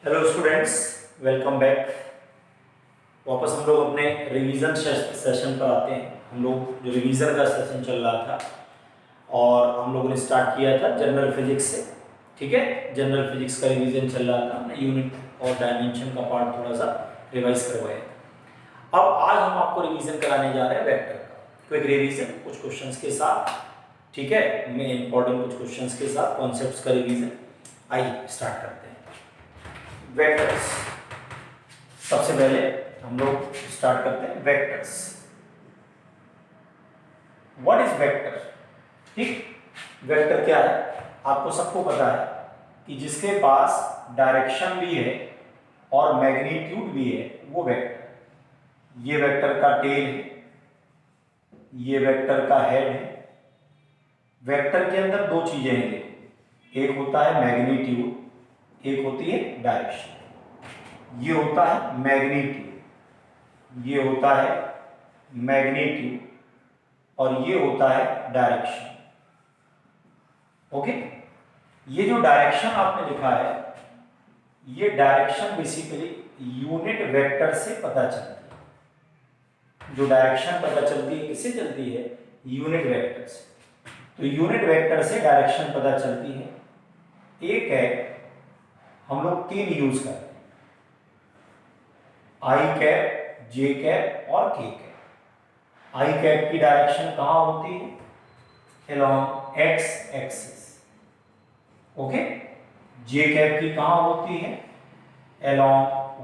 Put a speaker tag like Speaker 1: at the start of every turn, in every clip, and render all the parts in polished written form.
Speaker 1: Hello students, welcome back. वापस हम लोग अपने रिवीजन सेशन पर आते हैं। हम लोग जो रिवीजन का सेशन चल रहा था और हम लोगों ने स्टार्ट किया था जनरल फिजिक्स से। ठीक है, जनरल फिजिक्स का रिवीजन चल रहा था, हमने यूनिट और डायमेंशन का पार्ट थोड़ा सा रिवाइज करवाया था। अब आज हम आपको रिवीजन कराने जा रहे हैं वेक्टर का। क्विक रिवीजन कुछ क्वेश्चंस के साथ। ठीक है, मैं इंपॉर्टेंट कुछ क्वेश्चंस के साथ कॉन्सेप्ट्स का रिवीजन। आइए स्टार्ट करते हैं। वेक्टर्स, सबसे पहले हम लोग स्टार्ट करते हैं वेक्टर्स। What is vector? ठीक, वेक्टर क्या है? आपको सबको पता है कि जिसके पास डायरेक्शन भी है और मैग्नीट्यूड भी है वो वेक्टर। ये वेक्टर का टेल है, ये वेक्टर का हेड है। वेक्टर के अंदर दो चीजें हैं, देखो, एक होता है मैग्नीट्यूड, एक होती है डायरेक्शन। ये होता है मैग्नीट्यूड, ये होता है मैग्नीट्यूड और ये होता है डायरेक्शन। ओके, ये जो डायरेक्शन आपने लिखा है, ये डायरेक्शन बेसिकली यूनिट वेक्टर से पता चलती है। जो डायरेक्शन पता चलती है किससे चलती है? यूनिट वेक्टर से। तो यूनिट वेक्टर से डायरेक्शन पता चलती है। एक है, हम लोग तीन यूज करते हैं, आई कैप, जे कैप और के कैप। आई कैप की डायरेक्शन कहां होती है? along x axis. ओके, जे कैप की कहां होती है? along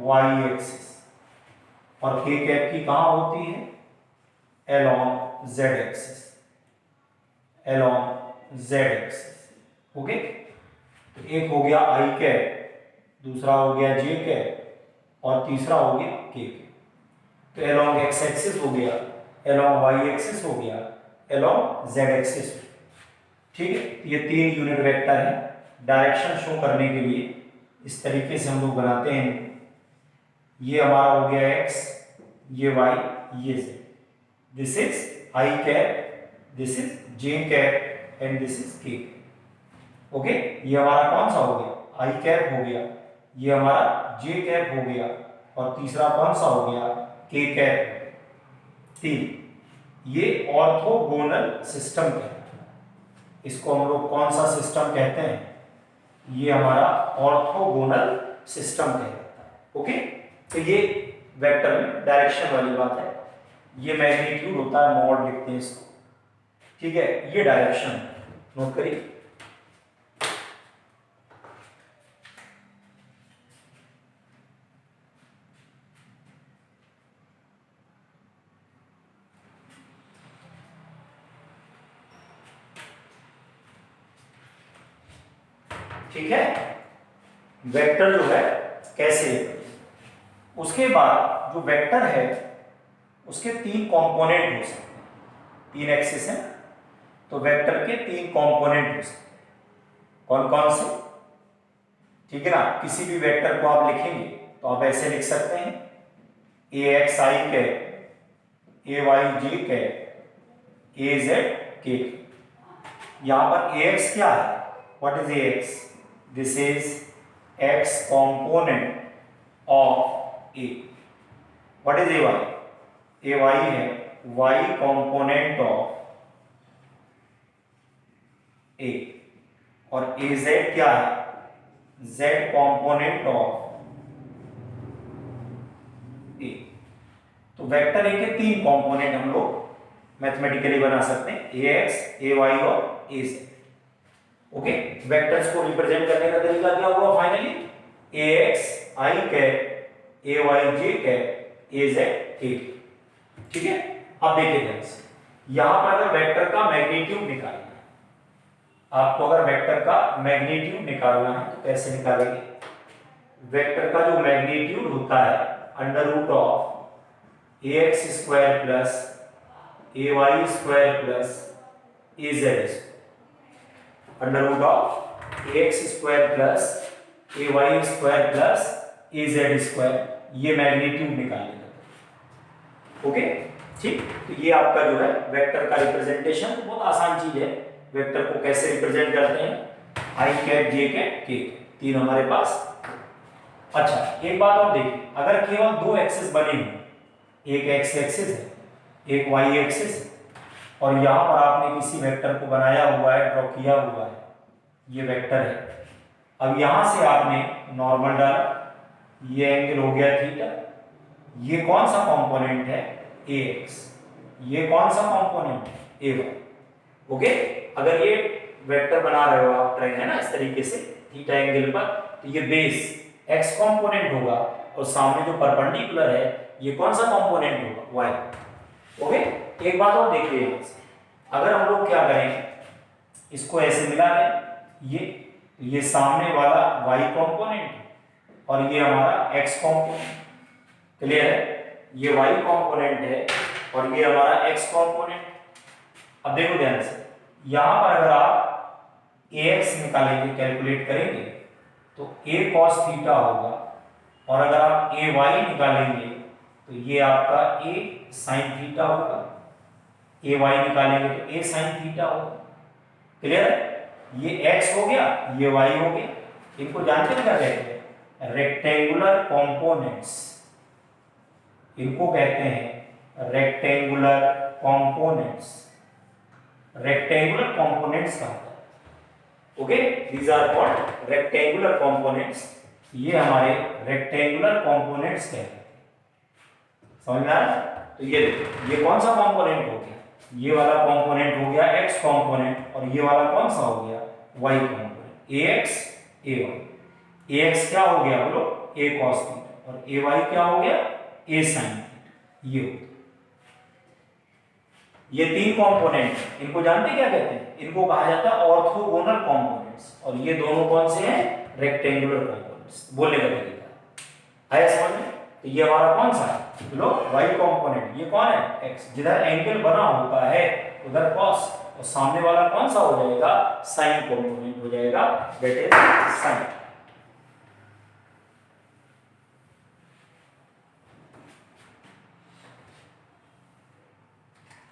Speaker 1: y axis. और के कैप की कहां होती है? along z axis, along z axis. Okay, तो एक हो गया आई कैप, दूसरा हो गया जे कैप और तीसरा हो गया के कैप। तो along x एक्सिस हो गया, along y एक्सिस हो गया, along z एक्सिस। ठीक है, ये तीन यूनिट वेक्टर हैं। डायरेक्शन शो करने के लिए इस तरीके से हम लोग बनाते हैं। ये हमारा हो गया x, ये y, ये z। This is I cap, this is J cap and this is के कैप। ओके, ये हमारा कौन सा हो गया? आई कैप हो गया, ये हमारा जे कैप हो गया और तीसरा कौन सा हो गया? के कैप। तीन, ये ऑर्थोगोनल सिस्टम कहते हैं। इसको हम लोग कौन सा सिस्टम कहते हैं? ये हमारा ऑर्थोगोनल सिस्टम कहलाता है। ओके, तो ये वेक्टर में डायरेक्शन वाली बात है। ये मैग्नीट्यूड होता है, मॉड लिखते हैं इसको। ठीक है, ये डायरेक्शन नोट करिए। ठीक है, वेक्टर जो है कैसे, उसके बाद जो वेक्टर है उसके तीन कंपोनेंट हो सकते हैं। तीन एक्सिस है तो वेक्टर के तीन कंपोनेंट हो सकते हैं। कौन कौन से? ठीक है ना, किसी भी वेक्टर को आप लिखेंगे तो आप ऐसे लिख सकते हैं, ए एक्स आई कैप, ए वाई जे कैप, ए जेड के। यहां पर ए एक्स क्या है? What is a x? This is x component of A. What is AY? AY है y component of A और AZ क्या है? Z component of A। तो वेक्टर ए के तीन कंपोनेंट हम लोग मैथमेटिकली बना सकते हैं, AX, AY और AZ। ओके, वेक्टर्स को रिप्रेजेंट करने का तरीका क्या हुआ? Finally ax i cap, ay j cap, az k। ठीक है, अब देखिए ध्यान से, यहां पर अगर वेक्टर का मैग्नीट्यूड निकालना है, आपको अगर वेक्टर का मैग्नीट्यूड निकालना है तो कैसे निकालेंगे? वेक्टर का जो मैग्नीट्यूड होता है under root of ax square plus ay square plus az square, under root of ax square plus ay square plus az square, ये मैग्नीट्यूड निकालने का। ओके, ठीक, तो ये आपका जो है वेक्टर का रिप्रेजेंटेशन। बहुत आसान चीज है। वेक्टर को कैसे रिप्रेजेंट करते हैं? आई कैप, जे कैप, के, तीन हमारे पास अच्छा एक बात और देखिए, अगर केवल दो एक्सिस बने हों, एक एक्स एक्सिस है एक वाई एक्सिस है, और यहाँ पर आपने किसी वेक्टर को बनाया हुआ है, ड्रॉ किया हुआ है, ये वेक्टर है। अब यहाँ से आपने नॉर्मल डाला, ये एंगल हो गया थीटा, ये कौन सा कंपोनेंट है, ए एक्स, ये कौन सा कंपोनेंट है, ए वाई। ओके, अगर ये वेक्टर बना रहे हो आप ट्रायंगल, है ना, इस तरीके से थीटा एंगल पर, तो ये बेस एक्स कंपोनेंट होगा, और सामने जो परपेंडिकुलर है ये कौन सा कंपोनेंट होगा, वाई। ओके, एक बात और देखिए यहाँ से, अगर हम लोग क्या करें, इसको ऐसे मिला दें, ये सामने वाला y कंपोनेंट है और ये हमारा x कंपोनेंट, क्लियर है, ये y कंपोनेंट है और ये हमारा x कंपोनेंट। अब देखो ध्यान से, यहां पर अगर आप ax निकालेंगे, कैलकुलेट करेंगे, तो a cos थीटा होगा, और अगर आप ay निकालेंगे तो ये आपका a sin थीटा होगा, ay निकालेंगे तो a sin थीटा होगा, क्लियर है। ये x हो गया, ये y हो गया, इनको जानते हैं क्या कहते हैं, रेक्टेंगुलर कंपोनेंट्स, इनको कहते हैं रेक्टेंगुलर कंपोनेंट्स, रेक्टेंगुलर कंपोनेंट्स कहते हैं। Okay, these are called rectangular components, ये हमारे रेक्टेंगुलर कंपोनेंट्स कहते हैं, समझ में आ रहा है। तो ये कौन सा कंपोनेंट हो गया, ये वाला कंपोनेंट हो गया x कंपोनेंट, और ये वाला कौन सा हो गया, y component, ax ay। ax क्या हो गया बोलो, a cos थीटा, और ay क्या हो गया, a sin थीटा। ये हो, ये तीन कंपोनेंट, इनको जानते क्या कहते हैं, इनको कहा जाता है ऑर्थोगोनल कंपोनेंट्स, और ये दोनों कौन से हैं, रेक्टेंगुलर कंपोनेंट्स। बोलने का तरीका आया समझ में। तो ये हमारा कौन सा है, लो y कंपोनेंट, ये कौन है, x, जिधर एंगल बना होता है उधर cos, और सामने वाला कौन सा हो जाएगा, sin कंपोनेंट हो जाएगा, दैट इज sin।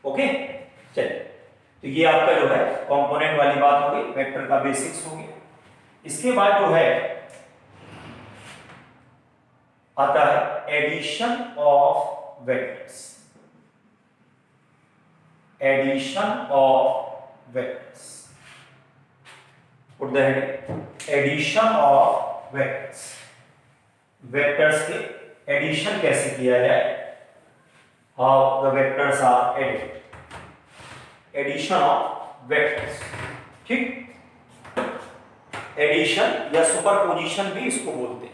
Speaker 1: ओके, चलिए, तो ये आपका जो है कंपोनेंट वाली बात हो गई, वेक्टर का बेसिक्स हो गया। इसके बाद जो है आता है addition of vectors, addition of vectors, put the heading addition of vectors. Vectors के एडिशन कैसे किया जाए, how the vectors are added, addition of vectors, ठीक। एडिशन या सुपरपोजिशन भी इसको बोलते हैं।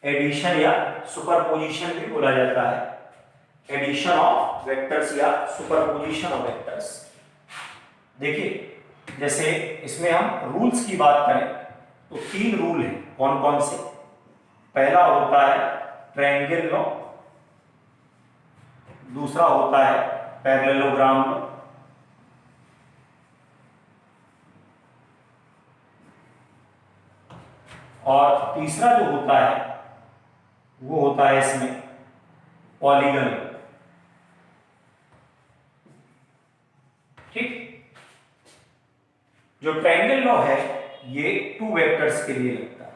Speaker 1: एडिशन या सुपरपोजिशन भी बोला जाता है, एडिशन ऑफ वेक्टर्स या सुपरपोजिशन ऑफ वेक्टर्स। देखिए, जैसे इसमें हम रूल्स की बात करें तो तीन रूल हैं, कौन कौन से, पहला होता है ट्रायंगल लॉ, दूसरा होता है पैरेललोग्राम लॉ, और तीसरा जो होता है वो होता है इसमें पॉलीगन, ठीक। जो ट्रायंगल लॉ है ये टू वेक्टर्स के लिए लगता है,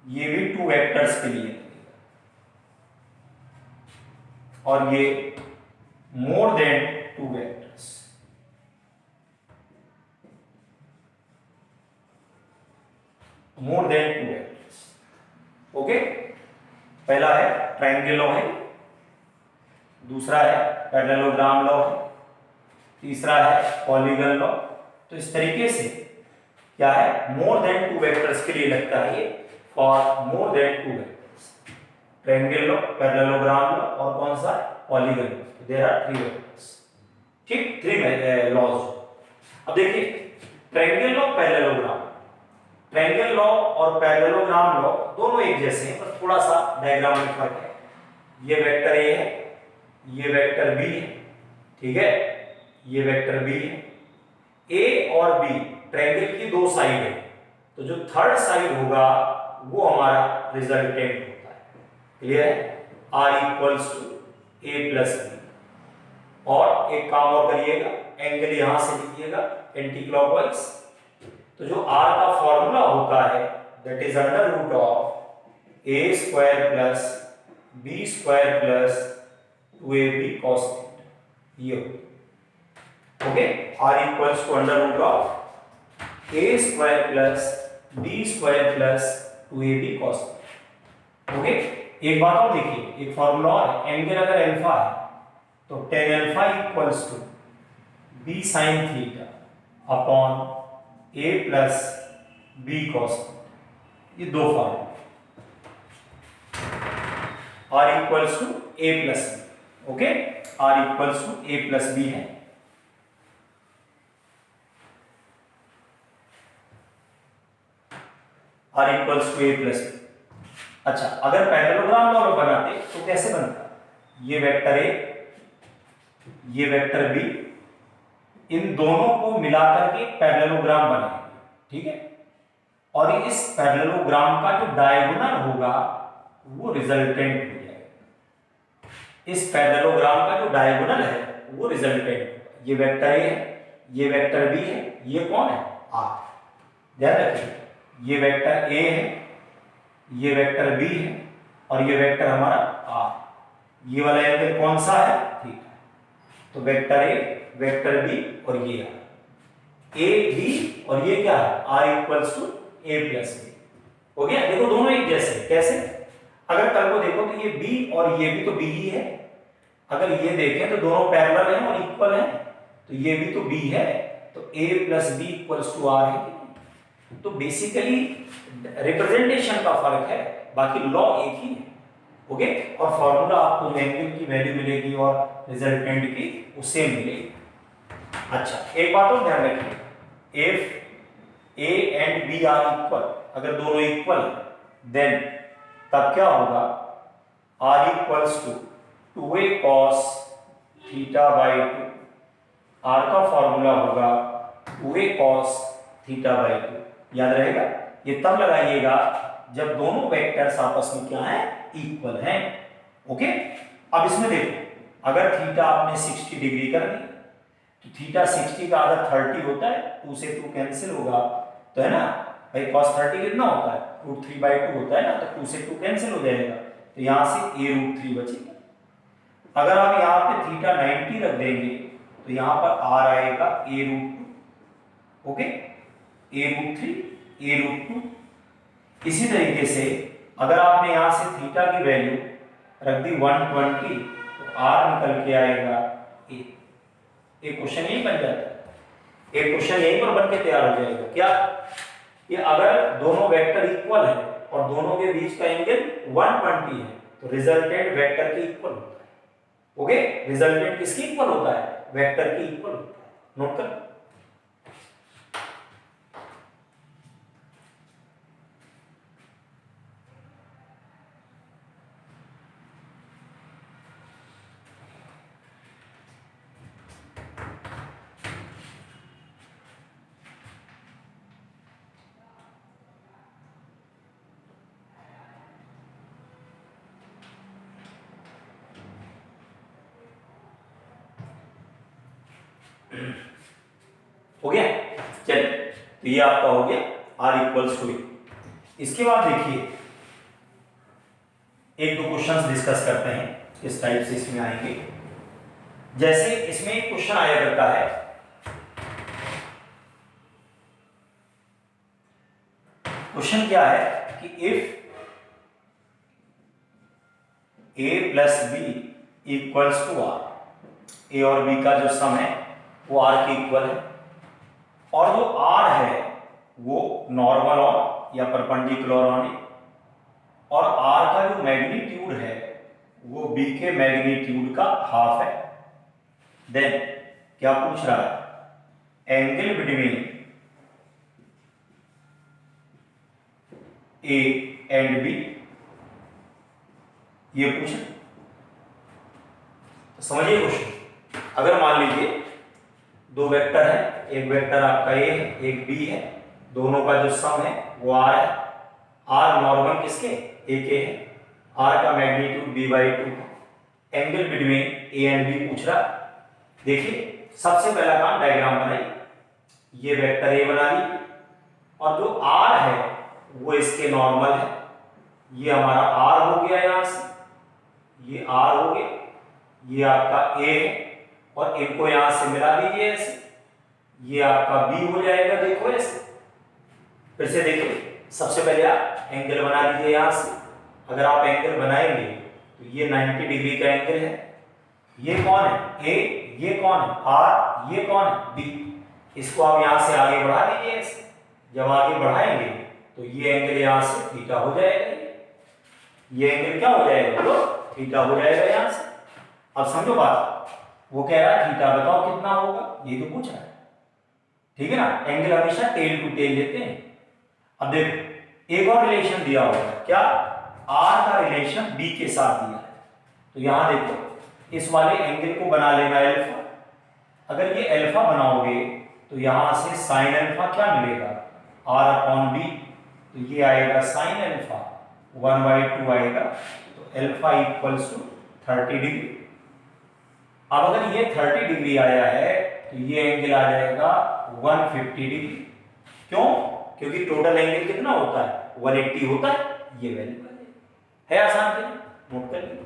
Speaker 1: ये भी टू वेक्टर्स के लिए लगेगा, और ये मोर देन टू वेक्टर्स, मोर देन टू वेक्टर्स। ओके, पहला है ट्रायंगल लॉ है, दूसरा है पैरेललोग्राम लॉ है, तीसरा है पॉलीगन लॉ। तो इस तरीके से क्या है, मोर देन टू वेक्टर्स के लिए लगता है ये, for more than two vectors, triangle law, parallelogram law और कौन सा, polygon law. There are three vectors, ठीक, थ्री लॉज। अब देखिए triangle law, parallelogram, triangle law और पैरेललोग्राम लॉ दोनों एक जैसे हैं, बस थोड़ा सा डायग्राम में फर्क है। ये वेक्टर ए है, ये वेक्टर बी है, ठीक है, ये वेक्टर बी है। ए और बी ट्रायंगल की दो साइड है, तो जो थर्ड साइड होगा वो हमारा रिजल्टेंट होता है, क्लियर है, r equals to a plus B, और एक काम और करिएगा, एंगल यहां से लिखिएगा एंटी क्लॉकवाइज। तो जो आर का फॉर्मूला होता है that is under root of A square plus B square plus 2ab cos theta, ये okay. R equals to under root of A square plus B square plus 2ab cos theta, okay. एक बात और देखिए, एक formula और है, angle अगर alpha है तो tan alpha equals to b sin theta upon a plus b cos theta, ये दो formula. r equals to a plus b, okay. r equals to a plus b है। r equals to a plus b। अच्छा, अगर parallelogram दोनों बनाते तो कैसे बनता? ये वेक्टर a, ये वेक्टर b, इन दोनों को मिलाकर के पैरेललोग्राम बनाएंगे, ठीक है। और इस पैरेललोग्राम का जो डायगोनल होगा वो रिजल्टेंट हो जाएगा। इस पैरेललोग्राम का जो डायगोनल है वो रिजल्टेंट होगा। ये वेक्टर a है, ये वेक्टर b है, ये कौन है? r। ध्यान रखिए, ये वेक्टर a है, ये वेक्टर b है, और ये वेक्टर हमारा r। ये वाला एंगल कौन सा है? थीटा। तो वेक्टर a, वेक्टर b और ये a b, और ये क्या है? r equals to a plus b। हो गया? देखो दोनों एक जैसे। कैसे? अगर कल को देखो तो ये b और ये भी तो b ही है। अगर ये देखें तो दोनों पैरेलल हैं और इक्वल हैं, तो ये भी तो b है, तो a plus b equals to r है। तो बेसिकली रिप्रेजेंटेशन का फर्क है, बाकी लॉ एक ही है, ओके। और फॉर्मूला आपको जो एंगल की वैल्यू मिलेगी और रिजल्टेंट की उससे मिलेगी। अच्छा, एक बात और ध्यान रखिए, if a and b are equal, अगर दोनों इक्वल देन तब क्या होगा? r equals to 2a cos theta by 2। r का फॉर्मूला होगा 2a cos थीटा बाई 2। याद रहेगा? ये तब लगाइएगा जब दोनों वेक्टर्स आपस में क्या है? इक्वल हैं, ओके। अब इसमें देखो, अगर थीटा आपने 60 डिग्री कर दी तो थीटा 60 का आधा 30 होता है, 2 से 2 कैंसिल होगा, तो है ना भाई। cos 30 कितना होता है? √3/2 होता है ना, तो 2 से 2 कैंसिल हो जाएगा, तो यहां से a√3 बचेगा। अगर आप यहाँ पे थीटा 90 रख देंगे तो यहाँ पर r आएगा a√2, ओके, a√3 a√2। इसी तरीके से अगर आपने यहां से थीटा की वैल्यू रख दी 120 तो r निकल के आएगा a। एक क्वेश्चन यही बन जाता है, एक क्वेश्चन यहीं पर बन के तैयार हो जाएगा। क्या? ये अगर दोनों वेक्टर इक्वल है और दोनों के बीच का एंगल 120 है तो रिजल्टेंट वेक्टर के इक्वल होता है, ओके। रिजल्टेंट किसकी इक्वल होता है? वेक्टर की इक्वल होता है। नोट कर। हो गया? चलिए, तो ये आपका हो गया r इक्वल्स टू। इसके बाद देखिए एक दो क्वेश्चंस डिस्कस करते हैं, किस टाइप से इसमें आएंगे। जैसे इसमें एक क्वेश्चन आया करता है, क्वेश्चन क्या है कि if a plus B equals to r, a और b का जो सम है वो r के इक्वल है, और जो r है वो नॉर्मल ऑन या परपेंडिकुलर ऑन है, और r का जो मैग्नीट्यूड है वो b के मैग्नीट्यूड का हाफ है। देन क्या पूछ रहा है? Angle between a and b, ये पूछा। तो समझिए क्वेश्चन, अगर मान लीजिए दो वेक्टर है, एक वेक्टर आपका a है, एक b है, दोनों का जो सम है वो r है। r नॉर्मल किसके? a के है, r का मैग्नीट्यूड b/2 है। Angle between a and b पूछ रहा, देखिए सबसे पहला काम डायग्राम बनाइए, ये वेक्टर ए बना लीजिए और जो आर है वो इसके नॉर्मल है, ये हमारा आर हो गया, यहां से ये आर हो गया, ये आपका ए है और इनको यहां से मिला दीजिए ऐसे, ये आपका बी हो जाएगा। देखो ऐसे फिर से देखिए, सबसे पहले आप एंगल बना लीजिए यहां से। अगर आप एंगल बनाएंगे तो ये 90 डिग्री का एंगल है। ये कौन है? ए, ये कौन है? आर, ये कौन है? बी। इसको आप यहां से आगे बढ़ा दीजिए ऐसे। जब आगे बढ़ाएंगे तो ये एंगल यहां से थीटा हो जाएगा, ये एंगल क्या हो जाएगा? तो थीटा हो जाएगा यहां से। अब समझो बात, वो कह रहा है थीटा बताओ कितना होगा, ये तो पूछ रहा है, ठीक है ना। एंगल हमेशा टेल टू टेल लेते हैं। अब देखो एक और रिलेशन दिया हुआ है, क्या? आर का रिलेशन बी के साथ दिया है। तो यहां देखो इस वाले एंगल को बना लेना अल्फा। अगर ये अल्फा बनाओगे तो यहां से साइन अल्फा क्या मिलेगा? R upon B. तो ये आएगा साइन अल्फा 1/2 आएगा, तो अल्फा इक्वल्स टू 30 डिग्री। अब अगर ये 30 डिग्री आया है तो ये एंगल आ जाएगा 150 डिग्री। क्यों? क्योंकि टोटल एंगल कितना होता है? 180 होता है। ये वैल्यू है आसान के लिए, नोट कर लीजिए।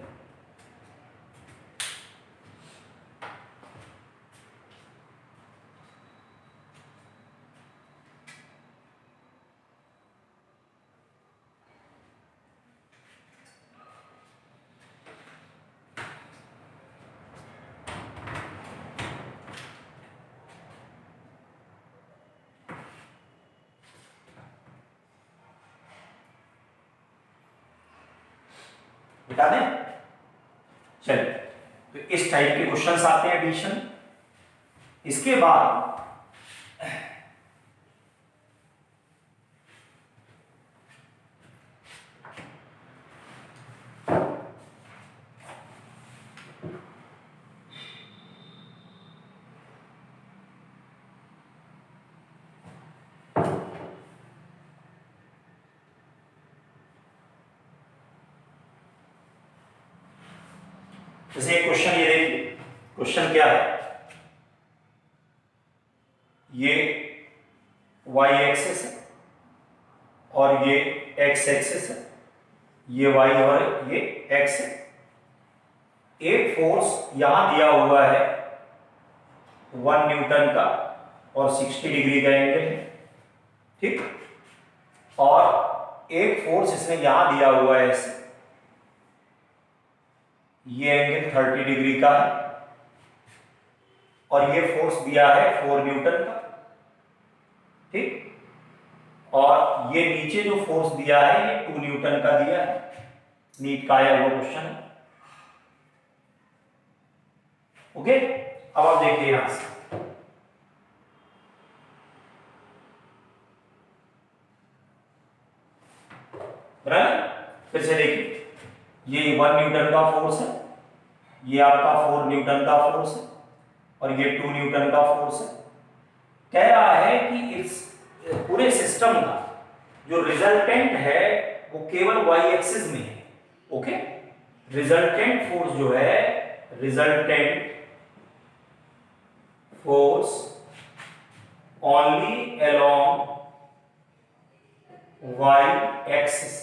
Speaker 1: बता दें, चलिए तो इस टाइप के क्वेश्चंस आते हैं एडिशन। इसके बाद जैसे एक क्वेश्चन ये देखिए, क्वेश्चन क्या है? ये y एक्सिस है और ये x एक्सिस है, ये y और ये x है। एक फोर्स यहां दिया हुआ है 1 न्यूटन का और 60 डिग्री का एंगल है, ठीक। और एक फोर्स इसने यहां दिया हुआ है ऐसे, ये एंगल 30 डिग्री का है और ये फोर्स दिया है 4 न्यूटन का, ठीक। और ये नीचे जो फोर्स दिया है ये 2 न्यूटन का दिया है। नीट का आया हुआ क्वेश्चन है, ओके। अब आप देखिए यहां से, बराबर। फिर से देखिए, ये 1 न्यूटन का फोर्स है, ये आपका 4 न्यूटन का फोर्स है और ये 2 न्यूटन का फोर्स है। कह रहा है कि इस पूरे सिस्टम का जो रिजल्टेंट है वो केवल y एक्सिस में है, ओके। रिजल्टेंट फोर्स जो है, resultant force only along y axis.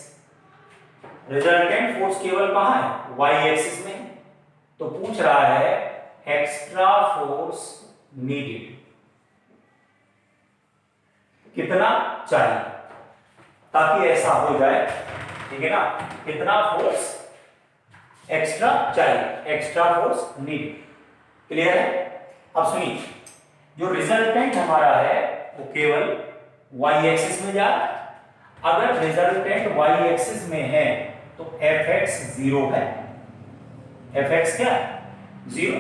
Speaker 1: Resultant force केवल कहां है? y एक्सिस में। तो पूछ रहा है एक्स्ट्रा फोर्स नीडेड, कितना चाहिए ताकि ऐसा हो जाए, ठीक है ना। कितना फोर्स एक्स्ट्रा चाहिए, एक्स्ट्रा फोर्स नीडेड। क्लियर है? अब सुनिए, जो रिजल्टेंट हमारा है वो केवल y एक्सिस में जा रहा है। अगर रिजल्टेंट y एक्सिस में है तो fx 0 है। fx क्या है? 0।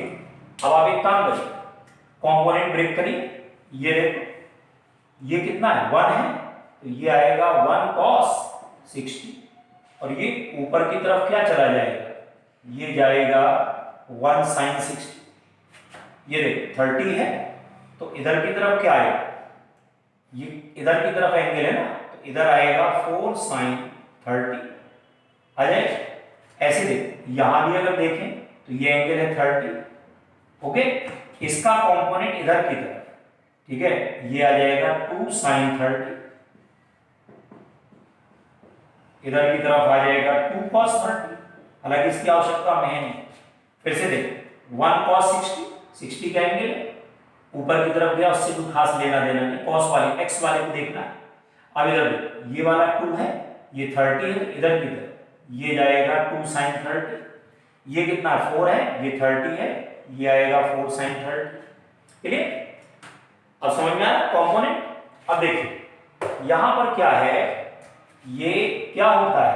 Speaker 1: अब आप एक काम करिए, कंपोनेंट ब्रेक करिए। ये देखो, ये कितना है? 1 है, तो ये आएगा 1 cos 60 और ये ऊपर की तरफ क्या चला जाएगा? ये जाएगा 1 sin 60। ये देखो 30 है, तो इधर की तरफ क्या आएगा? ये इधर की तरफ एंगल है ना, तो इधर आएगा 4 sin 30 आ जाएगा। ऐसे देखो, यहां भी अगर देखें तो ये एंगल है 30 ओके, इसका कंपोनेंट इधर की तरफ, ठीक है, ये आ जाएगा 2 sin 30, इधर की तरफ आ जाएगा 2 cos 30, हालांकि इसकी आवश्यकता हमें है नहीं। फिर से देख 1 cos 60 का एंगल ऊपर की तरफ गया, उससे कुछ खास लेना देना नहीं, cos वाले x वाले को देखना है। अब इधर देख, ये वाला 2 है, ये 30 है, इधर की तरफ ये जाएगा 2 sin 30, ये कितना 4 है, ये 30 है, ये आएगा 4 sin 30। क्लियर? अब समझ में आया कंपोनेंट? अब देखिए यहां पर क्या है, ये क्या होता है,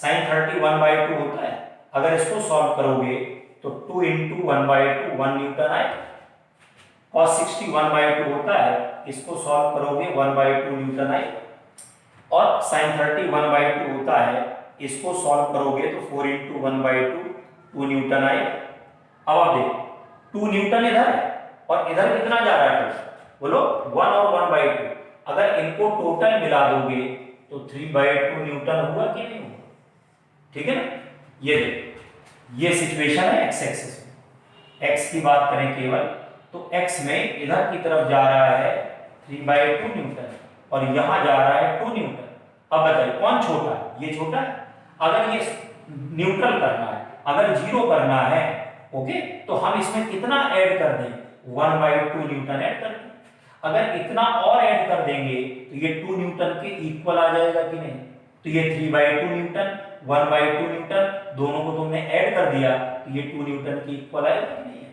Speaker 1: sin 30 1/2 होता है। अगर इसको सॉल्व करोगे तो 2 × 1/2 1 न्यूटन आए। cos 60 1/2 होता है, इसको सॉल्व करोगे 1/2 न्यूटन आए। और sin 30 1/2 होता है, इसको सॉल्व करोगे तो 4 × 1/2 2 न्यूटन आए। अब आप देखो 2 न्यूटन इधर है और इधर कितना जा रहा है, बोलो 1 और 1/2। अगर इनको टोटल मिला दोगे तो 3/2 न्यूटन हुआ कि नहीं हुआ? ठीक है ना? ये देखो, ये सिचुएशन है x एक्सिस में। x की बात करें केवल तो x में इधर की तरफ जा रहा है 3/2 न्यूटन और यहां जा रहा है 2 न्यूटन। अब बताइए कौन छोटा है? ये छोटा है। अगर ये न्यूट्रल करना है, अगर जीरो करना है, ओके, तो हम इसमें कितना ऐड कर दें? 1/2 न्यूटन ऐड कर दें। अगर इतना और ऐड कर देंगे तो ये 2 न्यूटन के इक्वल आ जाएगा कि नहीं? तो ये 3/2 न्यूटन 1/2 न्यूटन दोनों को तुमने ऐड कर दिया तो ये 2 न्यूटन के इक्वल आएगा कि नहीं?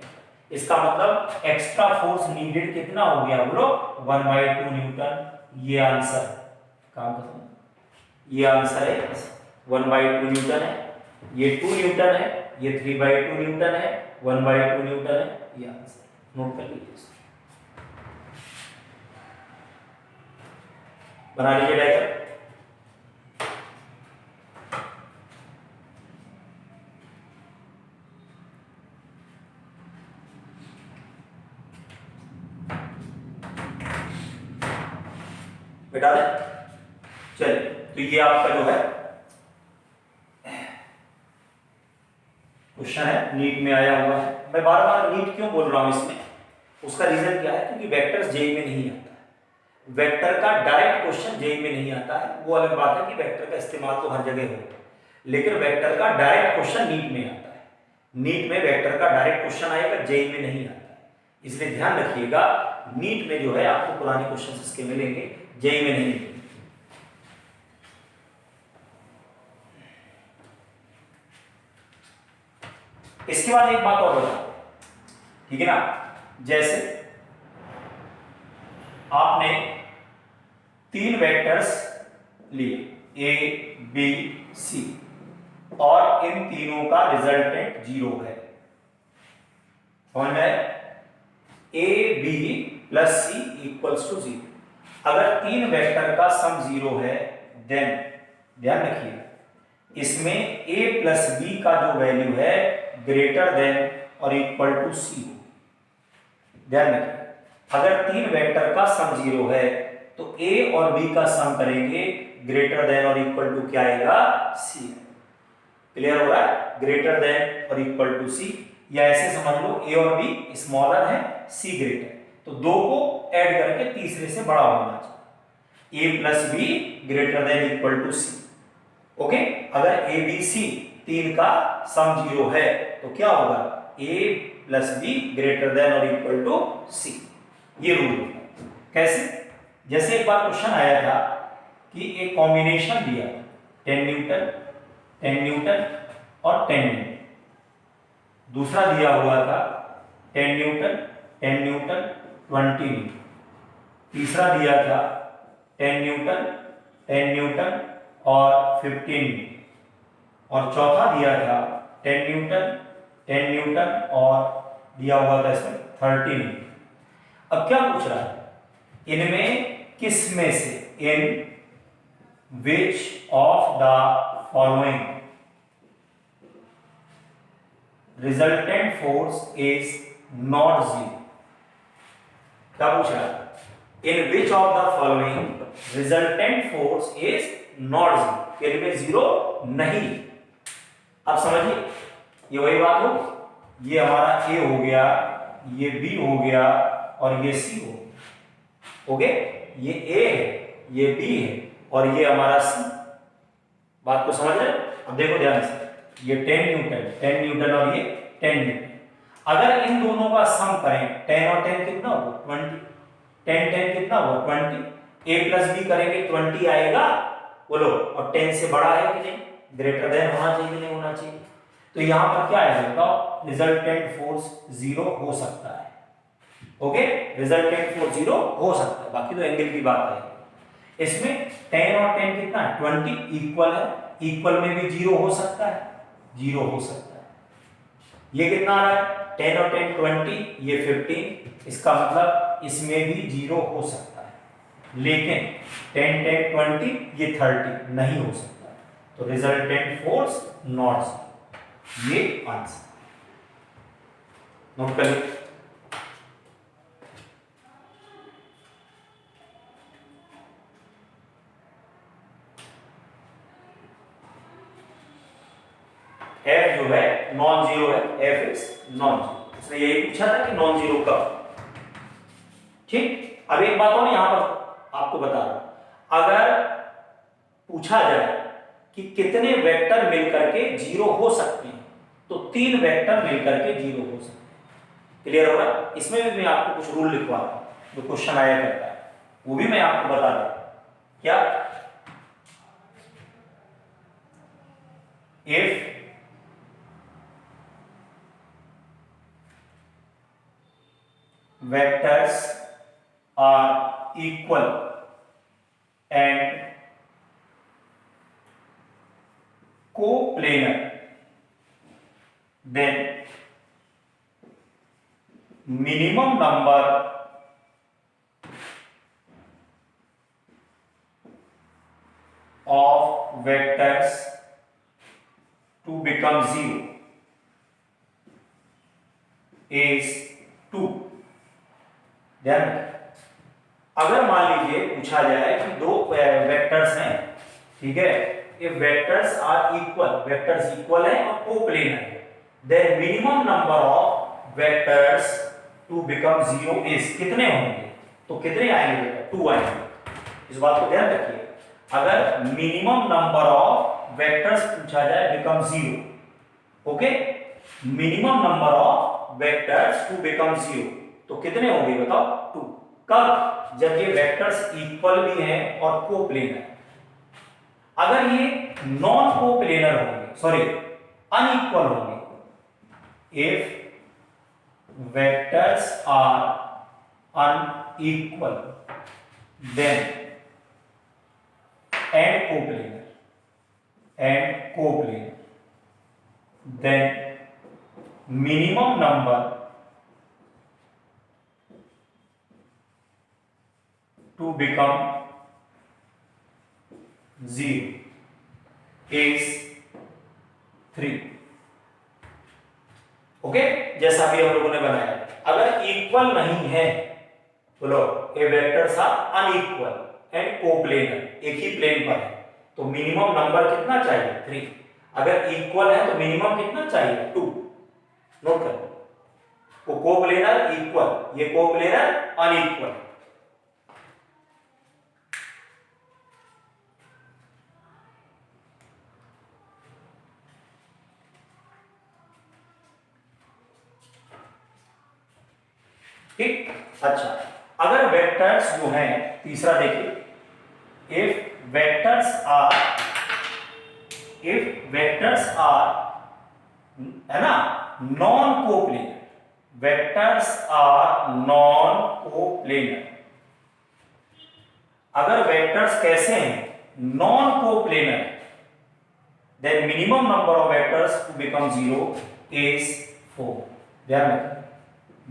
Speaker 1: इसका मतलब एक्स्ट्रा फोर्स नीडेड कितना हो गया, बोलो 1/2 न्यूटन। ये आंसर काम खत्म। ये आंसर है 1/2 न्यूटन है, ये 2 न्यूटन है, ये 3/2 न्यूटन है, 1/2 न्यूटन है। ये आंसर नोट कर लीजिए, बना लीजिए डायग्राम। बेटा चलिए, तो ये आपका जो है क्वेश्चन है, नीट में आया हुआ है। मैं बार बार नीट क्यों बोल रहा हूं इसमें, उसका रीजन क्या है, क्योंकि वेक्टर्स जेईई में नहीं आता है। वेक्टर का डायरेक्ट क्वेश्चन जेईई में नहीं आता है। वो अलग बात है कि वेक्टर का इस्तेमाल तो हर जगह हो, लेकिन वेक्टर का डायरेक्ट क्वेश्चन नीट में आता है। नीट में वेक्टर का डायरेक्ट क्वेश्चन आएगा, जेईई में नहीं आता है। इसलिए ध्यान रखिएगा, नीट में जो है आपको पुराने क्वेश्चन इसके मिलेंगे, जेईई में नहीं। इसके बाद एक बात और बता, ठीक है ना, जैसे आपने 3 वेक्टर्स लिए A B C और इन तीनों का रिजल्टेंट 0 है। समझ में? A B + C = 0। अगर 3 वेक्टर का सम 0 है, देन ध्यान रखिए इसमें A + B का जो वैल्यू है ग्रेटर देन और इक्वल टू C हो। ध्यान रखिए, अगर 3 वेक्टर का सम 0 है तो A और B का सम करेंगे, ग्रेटर देन और इक्वल टू क्या आएगा? C। क्लियर हो रहा है? ग्रेटर देन और इक्वल टू C, या ऐसे समझ लो A और B स्मॉलर है, C ग्रेटर, तो दो को ऐड करके तीसरे से बड़ा होना चाहिए। A + B greater than equal to C। Okay, अगर A B C 3 का सम 0 है तो क्या होगा? A + B ग्रेटर देन और इक्वल टू C। ये रूल कैसे? जैसे एक बार क्वेश्चन आया था कि एक कॉम्बिनेशन दिया 10 न्यूटन 10 न्यूटन और 10 न्यूटन, दूसरा दिया हुआ था 10 न्यूटन 10 न्यूटन 20 न्यूटन, तीसरा दिया था 10 न्यूटन 10 न्यूटन और 15 न्यूटन, और चौथा दिया था 10 न्यूटन 10 न्यूटन और दिया हुआ था इसमें 30 न्यूटन। अब क्या पूछ रहा है, इनमें किस में से, in which of the following resultant force is not 0। क्या पूछ रहा है? In which of the following resultant force is not 0, इनमें 0 नहीं। अब समझिए, ये वही बात हो, ये हमारा A हो गया, ये B हो गया और ये C हो गया। ओके, ये A है, ये B है और ये हमारा C। बात को समझ रहे? अब देखो ध्यान से, ये 10 न्यूटन और ये 10 न्यूटन। अगर इन दोनों का सम करें, 10 और 10 कितना हुआ 20, 10 कितना हुआ 20, A प्लस B करेंगे 20 आएगा, बोलो, और 10 से बड़ा है कि नहीं, ग्रेटर देन होना चाहिए कि नहीं होना चाहिए। तो यहां पर क्या आएगा बताओ, रिजल्टेंट फोर्स 0 हो सकता है। ओके, रिजल्टेंट फोर्स 0 हो सकता है, बाकी तो एंगल की बात है। इसमें 10 और 10 कितना है 20, इक्वल है, इक्वल में भी 0 हो सकता है, 0 हो सकता है। ये कितना आ रहा है 10 और 10 20, ये 15, इसका मतलब इसमें भी 0 हो सकता है। लेकिन 10 10 20 ये 30 नहीं हो सकता, तो रिजल्टेंट फोर्स नॉट, ये आंसर नोट करिए। F जो है नॉन जीरो है, F इज नॉन जीरो। इसने यही पूछा था कि नॉन जीरो कब। ठीक, अब एक बात और यहां पर आपको बता रहा हूं, अगर पूछा जाए कि कितने वेक्टर मिलकर के जीरो हो सकते हैं, तो 3 वेक्टर मिलकर के जीरो हो सकते हैं। क्लियर हो रहा है? इसमें भी मैं आपको कुछ रूल लिखवा रहा हूं, जो क्वेश्चन आया करता है, वो भी मैं आपको बता रहा हूं। क्या? If vectors are equal and coplanar, then minimum number of vectors to become zero is 2। ध्यान रखें, अगर मान लीजिए पूछा जाए कि 2 वेक्टर्स हैं, ठीक है, ये vectors are equal, vectors equal है और कोप्लेनर है, then minimum number of vectors to become zero is, कितने होंगे, तो कितने आएंगे बेटा 2 आएंगे। इस बात को ध्यान रखिए, अगर मिनिमम नंबर ऑफ वेक्टर्स पूछा जाए become zero, okay, minimum number of vectors to become zero, तो कितने होंगे बताओ 2। कब? जब ये वेक्टर्स इक्वल भी हैं और कोप्लेनर। अगर ये नॉन कोप्लेनर होंगे, सॉरी अनइक्वल होंगे, if vectors are unequal then and coplanar then minimum number to become zero is 3। Okay, जैसा भी हम लोगों ने बनाया, अगर इक्वल नहीं है, बोलो A vectors are unequal and coplanar, एक ही प्लेन पर है, तो मिनिमम नंबर कितना चाहिए 3। अगर इक्वल है तो मिनिमम कितना चाहिए 2। नोट करो, वो कोप्लेनर इक्वल, ये कोप्लेनर अनइक्वल। ठीक, अच्छा, अगर वेक्टर्स जो हैं, तीसरा देखिए, इफ वेक्टर्स आर है ना non coplanar, vectors are non coplanar, अगर वेक्टर्स कैसे हैं non coplanar, then minimum number of vectors to become zero is 4। ध्यान रखें,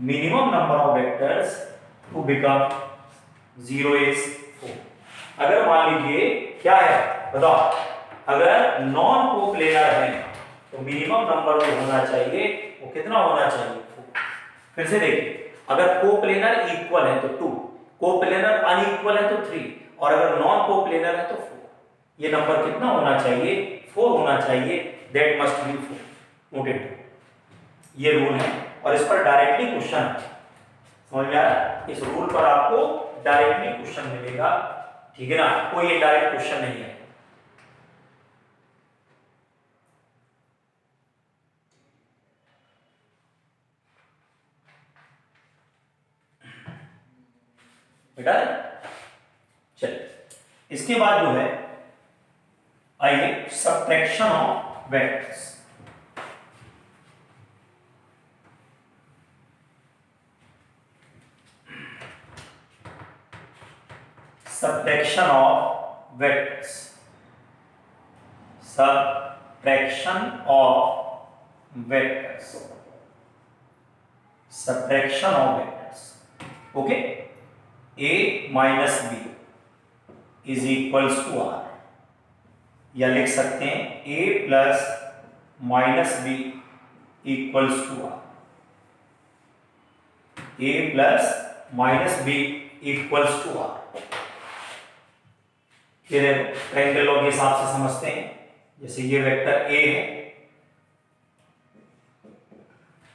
Speaker 1: minimum number of vectors to become zero is 4। अगर मान लीजिए क्या है बताओ, अगर नॉन कोप्लेनर है तो मिनिमम नंबर जो होना चाहिए वो कितना होना चाहिए 4। फिर से देखिए, अगर कोप्लेनर इक्वल है तो 2, कोप्लेनर अनइक्वल है तो 3, और अगर नॉन कोप्लेनर है तो 4। ये नंबर कितना होना चाहिए 4 होना चाहिए, दैट मस्ट बी 4। नोटेड, ये रूल है और इस पर डायरेक्टली क्वेश्चन है, समझ में आया? इस रूल पर आपको डायरेक्टली क्वेश्चन मिलेगा, ठीक है ना, कोई इनडायरेक्ट क्वेश्चन नहीं है। बेटा चलिए, इसके बाद जो है आइए subtraction of vectors. Subtraction of vectors, subtraction of vectors, subtraction of vectors. Okay, a minus b is equals to r, या लिख सकते हैं a plus minus b equals to r, a plus minus b equals to r. फिर triangle law के हिसाब से समझते हैं, जैसे ये वेक्टर a है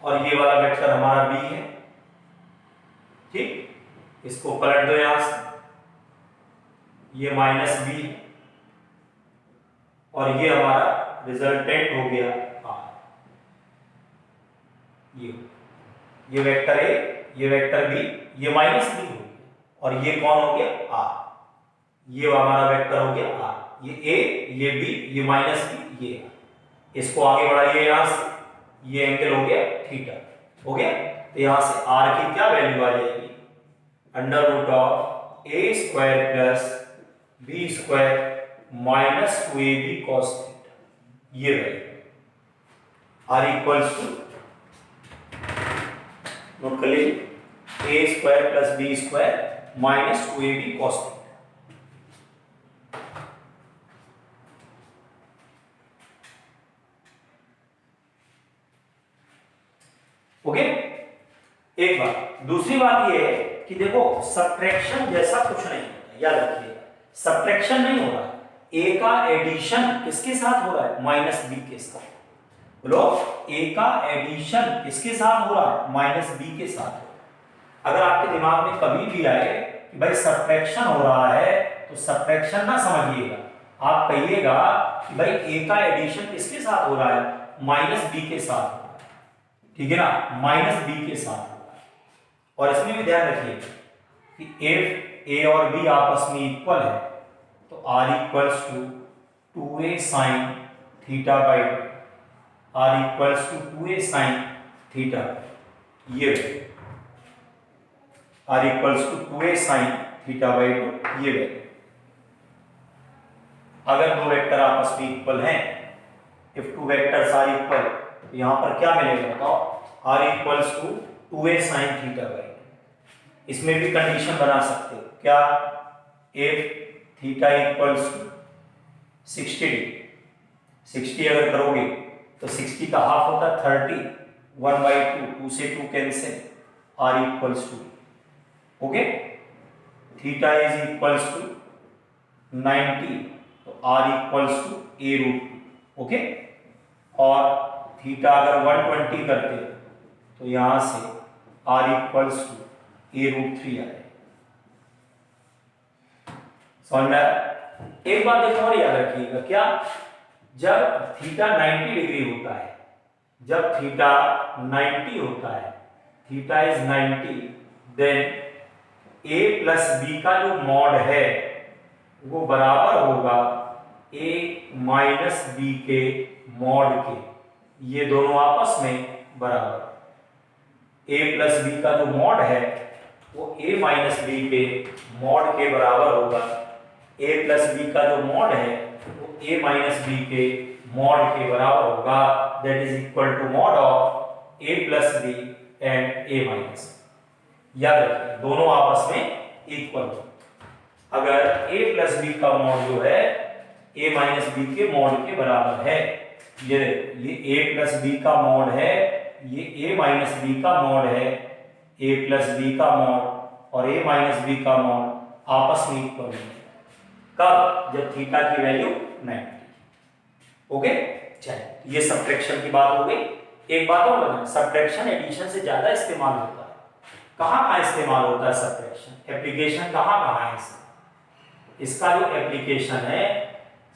Speaker 1: और ये वाला वेक्टर हमारा b है, ठीक, इसको पलट दो यहां से, ये माइनस बी और ये हमारा रिजल्टेंट हो गया आर। ये वेक्टर ए, ये वेक्टर बी, ये माइनस बी हो गया और ये कौन हो गया आर, ये हमारा वेक्टर हो गया आर, ये ए, ये बी, ये माइनस बी, ये आर। इसको आगे बढ़ाइए यहां से, ये एंगल हो गया थीटा, हो गया। तो यहां से आर की क्या वैल्यू आ जाएगी, under root of A square plus B square minus 2ab cos theta, ये वैल्यू आर इक्वल्स टू, नोट कर लीजिए, A square plus B square minus 2ab cos theta. Okay, एक बात। दूसरी बात ये है कि देखो सब्ट्रैक्शन जैसा कुछ नहीं होता, याद रखिएगा, सब्ट्रैक्शन नहीं हो रहा, ए का एडिशन किसके साथ हो रहा है, माइनस बी के साथ। बोलो, ए का एडिशन किसके साथ हो रहा है, माइनस बी के साथ। अगर आपके दिमाग में कभी भी आए कि भाई सब्ट्रैक्शन हो रहा है, तो सब्ट्रैक्शन ना समझिएगा, आप कहिएगा कि भाई ए का एडिशन किसके साथ हो रहा है, माइनस बी के साथ हो रहा है, ठीक है ना, माइनस बी के साथ हो रहा है। और इसमें भी ध्यान रखिए कि एफ ए और बी आपस में इक्वल है, तो are equals to 2a sine theta by, R equals to 2a sine theta, ये R equals to 2a sine theta by 2, ये वैल्यू। अगर दो वेक्टर आपस में इक्वल हैं, if two vectors are equal, तो यहां पर क्या मिलेगा बताओ, r equals to 2a sine theta by. इसमें भी कंडीशन बना सकते हो, क्या, if theta equals to 60 degree, 60 अगर करोगे तो 60 का हाफ होता है 30, 1/2, 2 से 2 cancel, r equals to, okay, theta is equals to 90, तो are equals to a root 2, okay. और थीटा अगर 120 करते तो यहां से r equals to a root 3 आए। समझ में आया? एक बात देखो और याद रखिएगा, क्या, जब थीटा 90 डिग्री होता है, जब थीटा 90 होता है, theta is 90, then a plus b का जो मॉड है वो बराबर होगा a माइनस बी के मॉड के, ये दोनों आपस में बराबर, a प्लस बी का जो मॉड है वो a माइनस बी के मॉड के बराबर होगा, a प्लस बी का जो मॉड है वो a माइनस बी के मॉड के बराबर होगा, that is equal to mod of a plus b and a minus. याद रखिए दोनों आपस में इक्वल हो। अगर a प्लस बी का मॉड जो है a माइनस बी के मॉड के बराबर है, ये a प्लस बी का मॉड है, ये a माइनस बी का मॉड है, a प्लस बी का मॉड और a माइनस बी का मॉड आपस में इक्वल है, कब, जब थीटा की वैल्यू 90। ओके, चलिए ये सब्ट्रैक्शन की बात हो गई। एक बात और बताएं, सब्ट्रैक्शन एडिशन से ज्यादा इस्तेमाल होता है। कहाँ इस्तेमाल होता है सब्ट्रैक्शन? एप्लीकेशन कहाँ है इसका जो एप्लीकेशन है,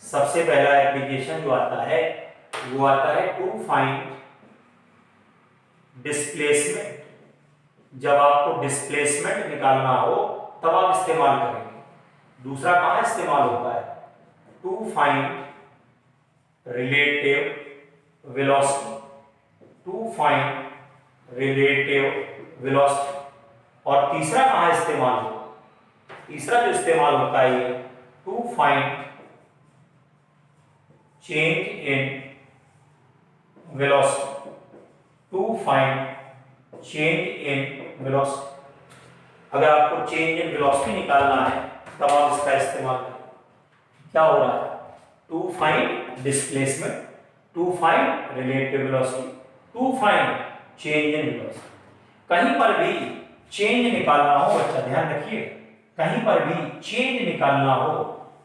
Speaker 1: सबसे पहला एप्लीकेशन जो आता है वो आता है टू फाइंड डिस्प्लेसमेंट। जब आपको डिस्प्लेसमेंट निकालना हो तब आप इस्तेमाल करेंगे। दूसरा कहाँ इस्तेमाल होता है? To find relative velocity, to find relative velocity. और तीसरा कहाँ इस्तेमाल होता है? तीसरा जो इस्तेमाल होता है ये to find change in velocity, to find change in velocity. अगर आपको चेंज इन वेलोसिटी निकालना है तब आप इसका इस्तेमाल करें। क्या हो रहा है? To find displacement, to find relative velocity, to find change in velocity. कहीं पर भी चेंज निकालना हो, बच्चा ध्यान रखिए, कहीं पर भी चेंज निकालना हो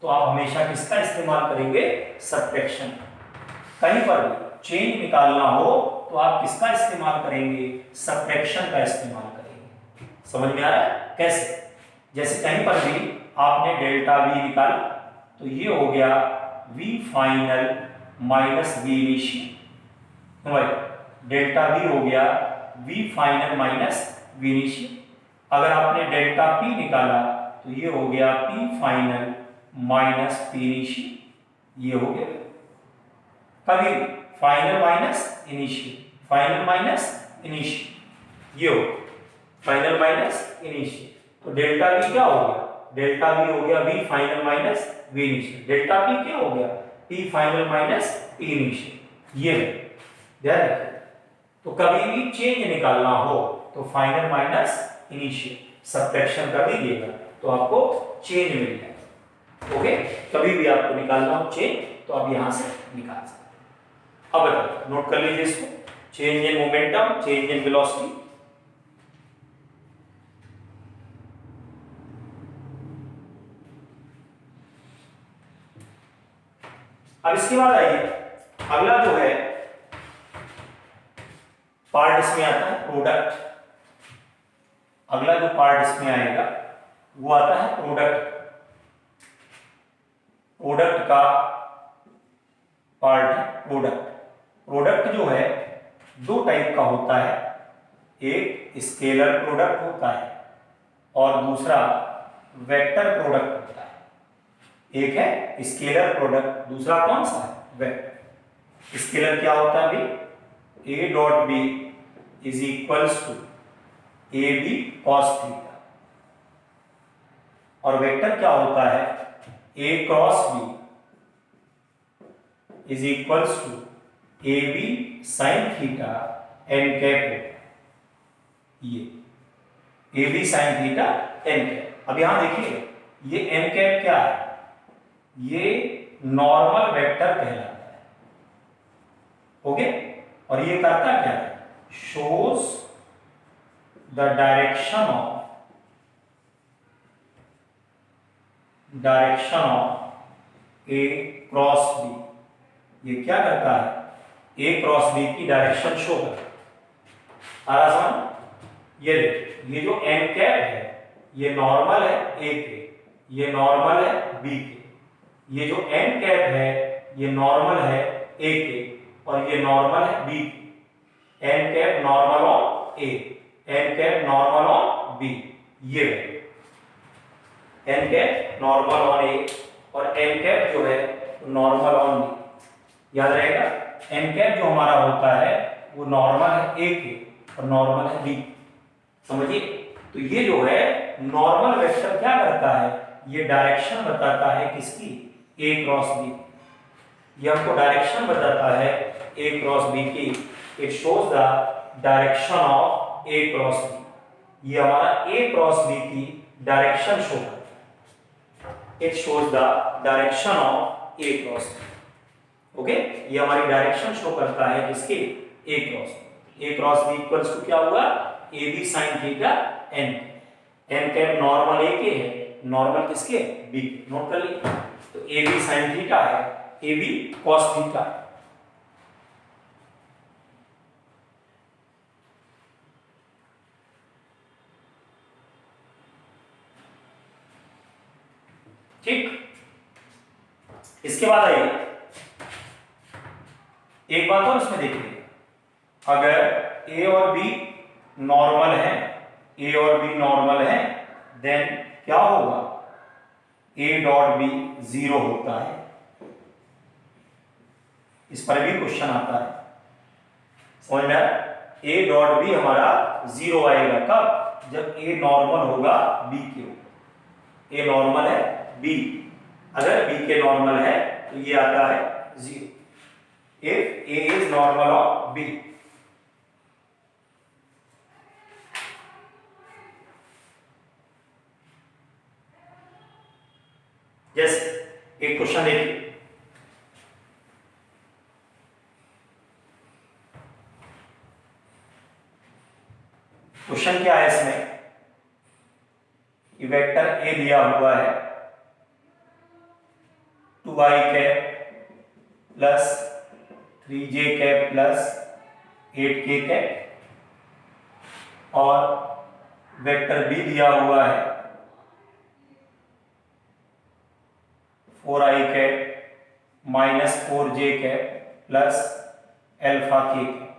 Speaker 1: तो आप हमेशा किसका इस्तेमाल करेंगे? सब्ट्रैक्शन। कहीं पर भी चेंज निकालना हो तो आप किसका इस्तेमाल करेंगे? सब्ट्रैक्शन का इस्तेमाल करेंगे। समझ में आ रहा है कैसे? जैसे कहीं पर भी आपने डेल्टा वी निकाला तो ये हो गया v final minus v initial. Delta v हो गया v final minus v initial. अगर आपने डेल्टा पी निकाला तो ये हो गया p final minus p initial. ये हो गया कभी final minus initial, final minus initial, ये हो फाइनल माइनस इनिशियल। तो डेल्टा वी क्या हो गया? डेल्टा वी हो गया v final minus v initial. Delta p क्या हो गया? P final minus p initial. ये ध्यान रखिए। तो कभी भी चेंज निकालना हो तो फाइनल माइनस इनिशियल सब्ट्रैक्शन कर दीजिएगा तो आपको चेंज मिल जाएगा। ओके, कभी भी आपको निकालना हो चेंज तो आप यहां से निकाल सकते हैं। अब बताइए, नोट कर लीजिए इसको, change in momentum, change in velocity. अब इसके बाद आइए, अगला जो है पार्ट इसमें आता है प्रोडक्ट। अगला जो पार्ट इसमें आएगा वो आता है प्रोडक्ट। प्रोडक्ट का पार्ट है प्रोडक्ट। प्रोडक्ट जो है दो टाइप का होता है, एक स्केलर प्रोडक्ट होता है और दूसरा वेक्टर प्रोडक्ट होता है। एक है स्केलर प्रोडक्ट, दूसरा कौन सा है? वेक्टर। स्केलर क्या होता है भाई? a dot B is equals to A B cos theta. और वेक्टर क्या होता है? a cross B is equals to A B sine theta N cap. ये A B sine theta N cap. अब यहां देखिए, ये एन कैप क्या है? ये नॉर्मल वेक्टर कहलाता है। ओके, और ये करता क्या है? Shows the direction of A cross B. ये क्या करता है? ए क्रॉस बी की डायरेक्शन शो करता है। आसान, ये देखिए, ये जो एन कैप है ये नॉर्मल है ए के, ये नॉर्मल है बी के। ये जो एन कैप है ये नॉर्मल है ए के और ये नॉर्मल है बी के। N cap normal on a, n cap normal on b. ये n cap normal on a और एन कैप जो है नॉर्मल ऑन बी। याद रहेगा, एन कैप जो हमारा होता है वो नॉर्मल है ए के और नॉर्मल है बी। समझिए, तो ये जो है नॉर्मल वेक्टर क्या करता है? ये डायरेक्शन बताता है किसकी? A cross B. ये हमको डायरेक्शन बताता है ए क्रॉस बी की। It shows the direction of A cross B. ये हमारा ए क्रॉस बी की डायरेक्शन शो करता है। It shows the direction of A cross B. Okay, ये हमारी डायरेक्शन शो करता है किसकी? A cross B. A cross B equals to क्या हुआ? A B sine theta N. N cap normal A के है, नॉर्मल किसके? बी। नोट कर लीजिए, तो ए बी साइन थीटा है, ए बी कॉस थीटा है। ठीक। इसके बाद आइए एक बात और इसमें देखिए, अगर ए और बी नॉर्मल है, ए और बी नॉर्मल है, देन क्या होगा, ए डॉट बी 0 होता है। इस पर भी क्वेश्चन आता है, समझ में आया? ए डॉट बी हमारा 0 आएगा कब, जब ए नॉर्मल होगा बी के ऊपर। ए नॉर्मल है बी, अगर बी के नॉर्मल है तो ये आता है 0। If a is normal of b. जैसे एक क्वेश्चन देखिए, क्वेश्चन क्या है इसमें, वेक्टर ए दिया हुआ है 2i cap plus 3j cap plus 8k cap, और वेक्टर बी दिया हुआ है 4i cap minus 4j cap plus alpha k cap.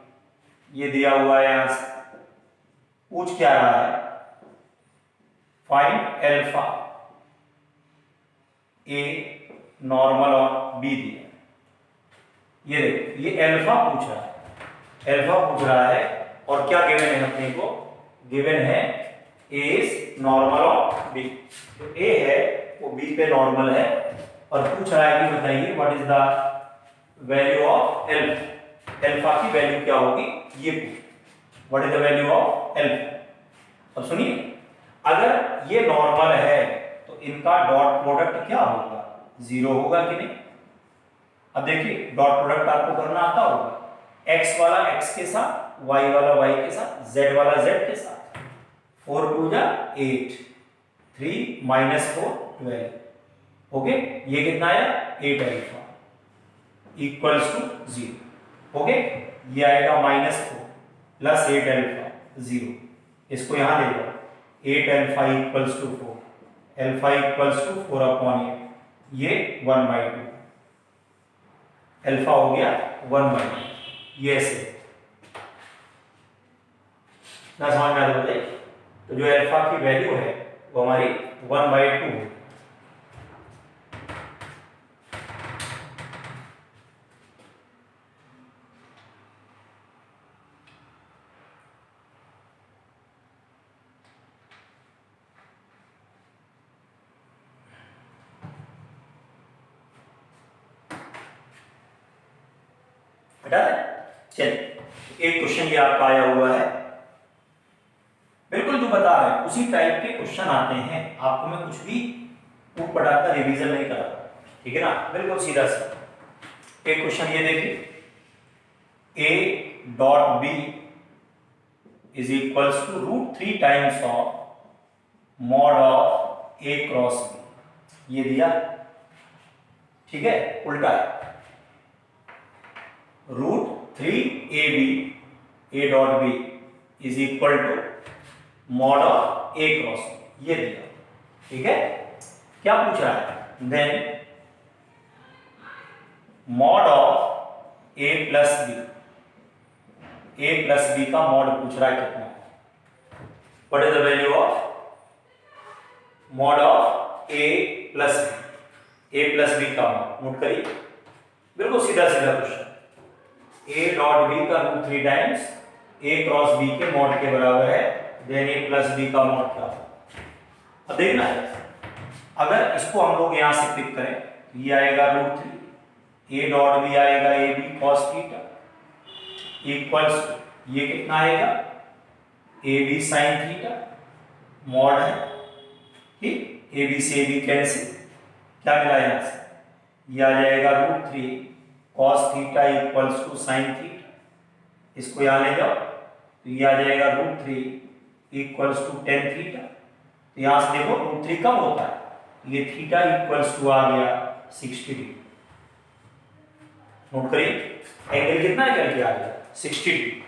Speaker 1: ये दिया हुआ है, यहां से पूछ क्या रहा है, फाइंड अल्फा ए नॉर्मल और बी दिया। ये देखो, ये अल्फा पूछ रहा है, अल्फा पूछ रहा है, और क्या गिवन है अपने को, गिवन है ए इज नॉर्मल ऑफ बी। तो ए है वो बी पे नॉर्मल है, और पूछ रहा है कि बताइए what is the value of alpha, alpha की वैल्यू क्या होगी, ये पूछ, what is the value of alpha. अब सुनिए, अगर ये नॉर्मल है तो इनका डॉट प्रोडक्ट क्या होगा, 0 होगा कि नहीं। अब देखिए, डॉट प्रोडक्ट आपको करना आता होगा, x वाला x के साथ, y वाला y के साथ, z वाला z के साथ। 4 2 जा 8, 3 माइनस 4 12। ओके, ये कितना आया, 8 अल्फा इक्वल्स टू 0। ओके, ये आएगा माइनस 4 प्लस 8 अल्फा 0। इसको यहां ले लो, 8 alpha equals to 4, alpha equals to 4/8, ये 1/2, अल्फा हो गया 1/2। ये ऐसे ना समझ में आ रहा है, तो जो अल्फा की वैल्यू है वो हमारी 1/2 है। चलिए, एक क्वेश्चन ये आपका आया हुआ है, बिल्कुल जो बता रहे हैं उसी टाइप के क्वेश्चन आते हैं, आपको मैं कुछ भी ऊट पटाख का रिवीजन नहीं करा, ठीक है ना, बिल्कुल सीधा सा। एक क्वेश्चन ये देखिए, a dot b is equals to √3 times of mod of a cross b, ये दिया, ठीक है, उल्टा है, √3ab a dot b is equal to mod of a cross b, ये दिया, ठीक है। क्या पूछ रहा है, then mod of a plus b, a plus b का मॉड पूछ रहा है कितना, what is the value of mod of a plus b, a plus b का मॉड, नोट करिए, बिल्कुल सीधा सीधा क्वेश्चन। a डॉट b का √3 टाइम्स a क्रॉस b के मॉड के बराबर है, देन a प्लस b का मॉड क्या होगा। अब देखना है, अगर इसको हम लोग यहां से पिक करें तो ये आएगा √3, a डॉट b आएगा ab cos थीटा इक्वल्स, ये कितना आएगा, ab sin थीटा, मॉड है, ठीक, ab से ab कैंसिल, क्या मिला यहां से, ये आ जाएगा √3 cos theta equals to sin theta, इसको यहां ले जाओ तो ये आ जाएगा √3 इक्वल्स टू tan थीटा। तो यहां से देखो √3 कम होता है, ये थीटा इक्वल्स टू आ गया 60 डिग्री। नोट करिए, एंगल कितना निकल के आ गया, 60 डिग्री।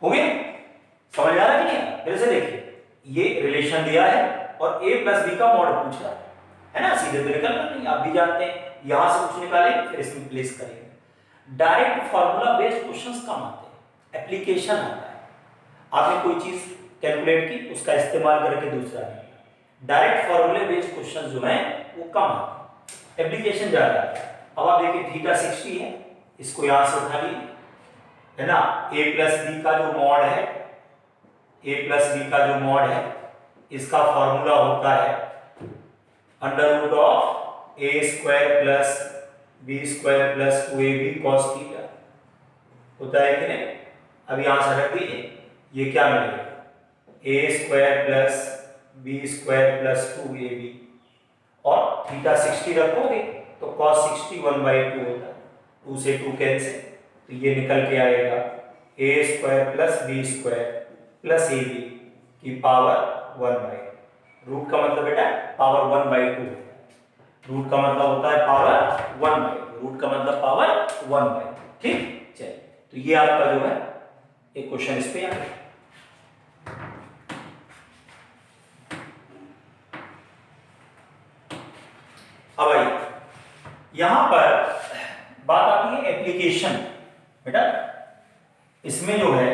Speaker 1: हो गया, समझ इक्वेशन दिया है और a प्लस बी का मॉड पूछा है ना, सीधे तो निकलना नहीं, आप भी जानते हैं। यहां से कुछ निकालेंगे फिर इसमें प्लेस करेंगे। डायरेक्ट फार्मूला बेस्ड क्वेश्चंस कम आते हैं, एप्लीकेशन आता है। आपने कोई चीज कैलकुलेट की, उसका इस्तेमाल करके दूसरा निकाला। डायरेक्ट फार्मूले बेस्ड क्वेश्चंस जो हैं वो कम आते हैं, एप्लीकेशन ज्यादा आता है। अब आप देखिए थीटा 60 है, इसको यहां से उठा लीजिए, है ना। a प्लस बी का जो मॉड है, a प्लस बी का जो मॉड है, इसका फॉर्मूला होता है under root of a square plus b square plus 2ab cos theta, होता है कि नहीं। अब यहां से रख दीजिए, ये क्या मिलेगा, a square plus b square plus 2ab और थीटा 60 रखोगे तो cos 60 1/2 होता है, 2 से 2 कैंसिल, तो ये निकल के आएगा a square plus b square plus ab की पावर 1/2। रूट का मतलब बेटा पावर 1/2, रूट का मतलब होता है पावर 1/2, रूट का मतलब पावर 1/2। ठीक, चलिए, तो ये आपका जो है एक क्वेश्चन इस पे आ गया। अब आइए यहां पर बात आती है एप्लीकेशन। बेटा इसमें जो है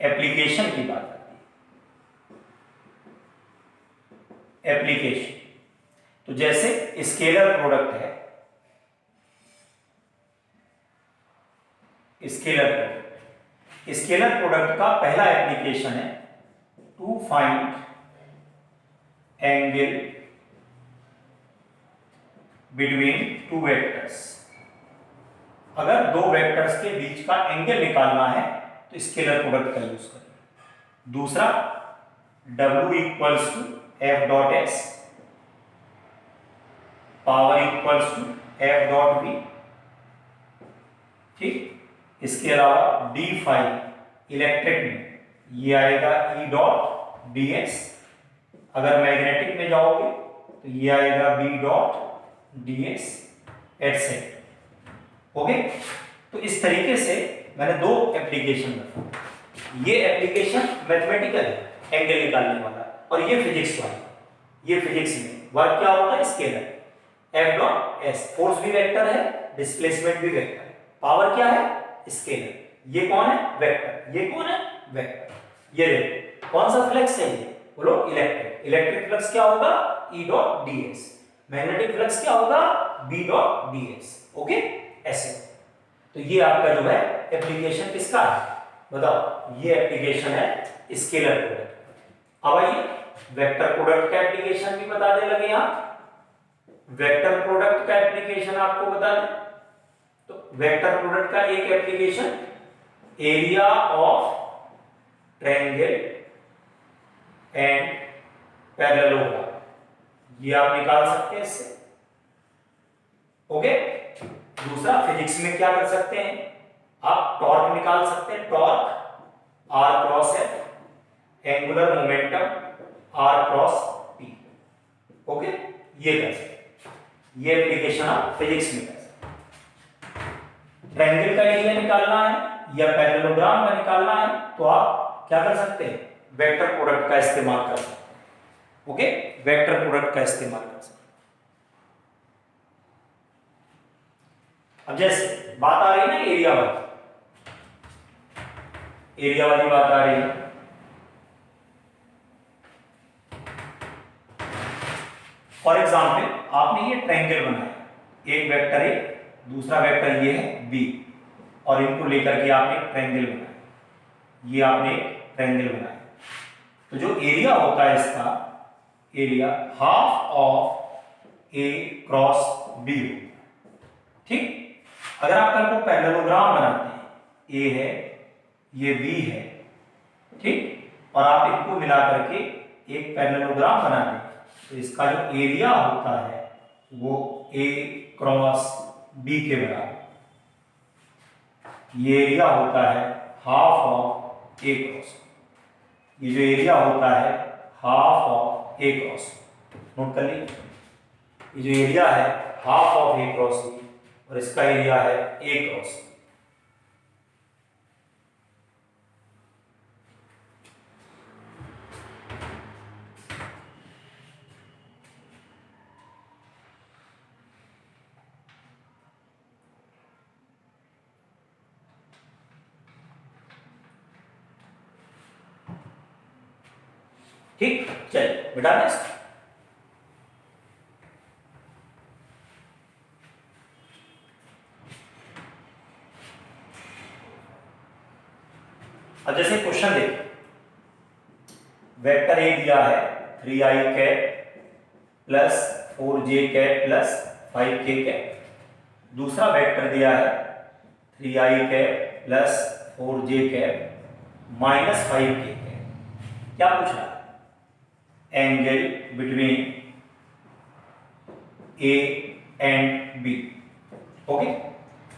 Speaker 1: एप्लीकेशन की बात आती है। एप्लीकेशन तो जैसे स्केलर प्रोडक्ट है, स्केलर प्रोडक्ट का पहला एप्लीकेशन है to find angle between two vectors. अगर दो वेक्टर्स के बीच का एंगल निकालना है तो स्केलर प्रोडक्ट का यूज करें। दूसरा W equals to f dot s power equals to f dot b. ठीक, इसके अलावा डी फाई इलेक्ट्रिक में ये आएगा ई डॉट डी एस। अगर मैग्नेटिक में जाओगे तो ये आएगा b dot d s etcetera. Okay, तो इस तरीके से मैंने दो एप्लीकेशन बताया। ये एप्लीकेशन मैथमेटिकल है एंगल निकालने वाला, और ये फिजिक्स वाला। ये फिजिक्स में वर्क क्या होता है, scalar F dot S, force भी वेक्टर है, डिस्प्लेसमेंट भी वेक्टर है, पावर क्या है, स्केलर। ये कौन है, वेक्टर। ये कौन है, वेक्टर। ये देखो कौन सा फ्लक्स है, ये बोलो इलेक्ट्रिक। इलेक्ट्रिक फ्लक्स क्या होगा, e dot d s. Magnetic flux क्या होगा, b dot d s. Okay, ऐसे। तो ये आपका जो है एप्लीकेशन किसका है, बताओ। ये एप्लीकेशन है स्केलर प्रोडक्ट। अब आइए वेक्टर प्रोडक्ट का एप्लीकेशन भी बताने लगे। यहां वेक्टर प्रोडक्ट का एप्लीकेशन आपको बता दें तो वेक्टर प्रोडक्ट का एक application area of triangle and parallelogram, ये आप निकाल सकते हैं इससे। ओके, दूसरा फिजिक्स में क्या कर सकते हैं, आप टॉर्क निकाल सकते हैं। Torque r cross f, angular momentum r cross p. Okay, ये कर सकते हैं, ये एप्लीकेशन आप फिजिक्स में कर सकते हैं। ट्रायंगल का एरिया निकालना है या पैरेललोग्राम का निकालना है तो आप क्या कर सकते हैं, वेक्टर प्रोडक्ट का इस्तेमाल कर सकते हैं। ओके, वेक्टर प्रोडक्ट का इस्तेमाल कर सकते हैं। अब जैसे बात आ रही है ना एरिया वाली, एरिया वाली बात आ रही है। फॉर एग्जाम्पल आपने ये ट्रायंगल बनाया, एक वेक्टर है, दूसरा वेक्टर ये है बी, और इनको लेकर के आपने एक ट्रायंगल बनाया, ये आपने एक ट्रायंगल बनाया। तो जो एरिया होता है इसका, area half of A cross b. ठीक, अगर आप कल को पैरेललोग्राम बनाते हैं, ए है ये बी है, ठीक, और आप इनको मिला करके एक पैरेललोग्राम बना दें तो इसका जो एरिया होता है वो ए क्रॉस बी के बराबर। ये एरिया होता है हाफ ऑफ ए क्रॉस, ये जो एरिया होता है half of A cross. Note कर लीजिए, ये जो एरिया है half of A cross b और इसका एरिया है ए क्रॉस। ठीक, चलिए बेटा नेक्स्ट। अब जैसे क्वेश्चन देखिए, वेक्टर ए दिया है 3i cap plus 4j cap plus 5k cap. दूसरा वेक्टर दिया है 3i cap plus 4j cap minus 5k cap. क्या पूछ रहा है? Angle between a and b. Okay,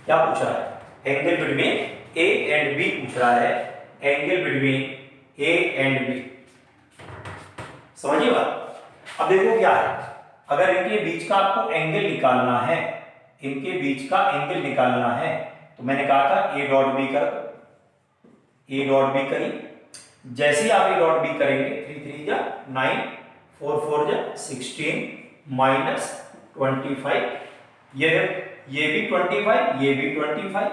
Speaker 1: क्या पूछ रहा है? Angle between a and b पूछ रहा है। Angle between a and b, समझिए बात। अब देखो क्या है, अगर इनके बीच का आपको एंगल निकालना है, इनके बीच का एंगल निकालना है, तो मैंने कहा था ए डॉट बी कर दो। ए डॉट बी करी, जैसे ही आप ए डॉट बी करेंगे 3 3 जा 9, 4 4 जा 16 माइनस 25, ये भी 25, ये भी 25।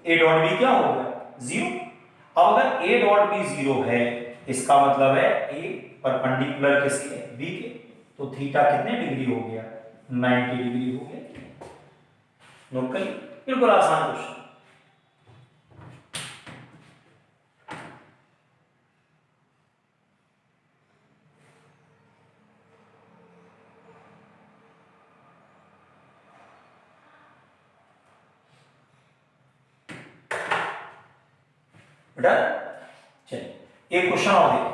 Speaker 1: ए डॉट बी क्या हो गया? 0। अब अगर ए डॉट बी 0 है, इसका मतलब है ए परपेंडिकुलर किसके? बी के। तो थीटा कितने डिग्री हो गया? 90 डिग्री हो गया। नोट करिए, बिल्कुल आसान क्वेश्चन। डन। चलिए एक क्वेश्चन और देखिए।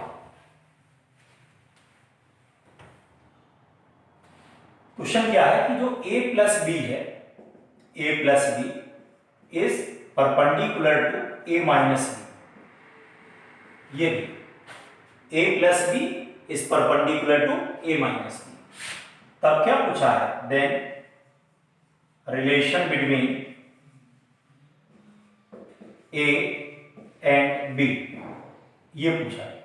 Speaker 1: क्वेश्चन क्या है कि जो a प्लस बी है, a plus b is perpendicular to a minus b. ये a plus b is perpendicular to a minus b. तब क्या पूछा है? Then relation between a and b, ये पूछा है।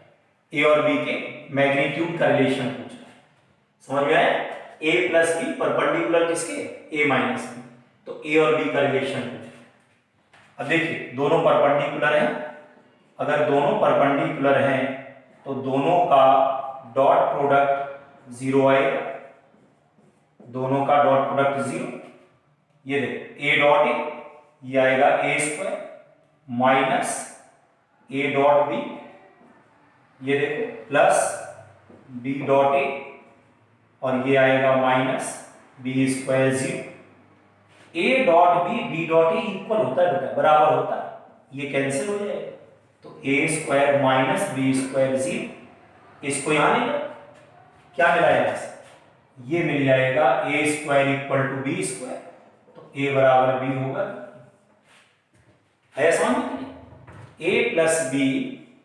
Speaker 1: a और b के मैग्नीट्यूड का रिलेशन पूछा है। समझ में आया? a प्लस बी परपेंडिकुलर किसके? a minus b. तो a और b का रिलेशन पूछा है। अब देखिए दोनों परपेंडिकुलर हैं। अगर दोनों परपेंडिकुलर हैं तो दोनों का डॉट प्रोडक्ट 0 आएगा। दोनों का डॉट प्रोडक्ट 0। ये देखो a डॉट ए, ये आएगा a square minus a dot b, ये देखो प्लस b डॉट ए, और ये आएगा minus b square 0। A dot b dot a equal होता है बेटा, बराबर होता है, ये कैंसिल हो जाएगा। तो ए स्क्वायर माइनस बी स्क्वायर 0, इसको यहां ले लो, क्या मिला यहां से? ये मिल जाएगा A square equal to B square. तो ए बराबर बी होगा। है समझ में? ए प्लस बी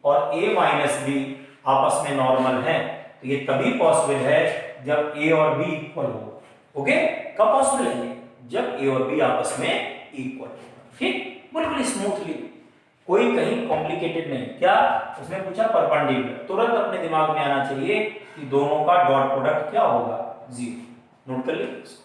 Speaker 1: और ए माइनस बी आपस में नॉर्मल है, तो ये तभी पॉसिबल है जब ए और बी इक्वल हो। ओके, कब पॉसिबल है? जब ए और बी आपस में इक्वल हो। ठीक, बिल्कुल स्मूथली, कोई कहीं कॉम्प्लिकेटेड नहीं। क्या उसने पूछा? परपेंडिकुलर। तुरंत अपने दिमाग में आना चाहिए कि दोनों का डॉट प्रोडक्ट क्या होगा? 0। नोट कर लीजिए।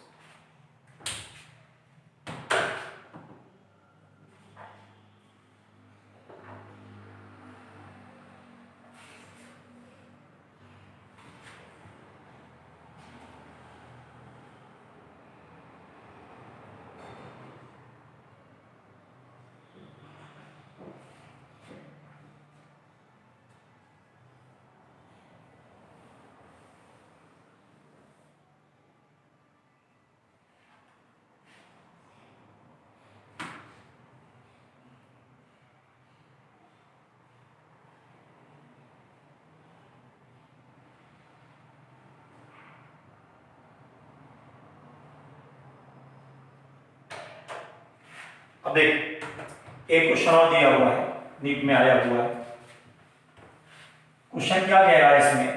Speaker 1: अब देख, एक क्वेश्चन और दिया हुआ है, नीट में आया हुआ है। क्वेश्चन क्या कह रहा है इसमें?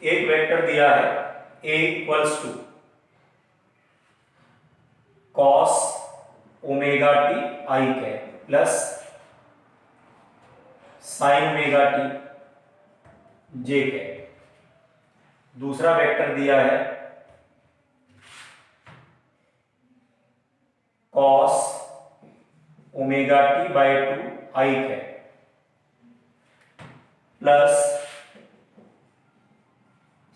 Speaker 1: एक वेक्टर दिया है a equals to cos omega t i cap plus sine omega t j cap. दूसरा वेक्टर दिया है cos omega T by two i cap plus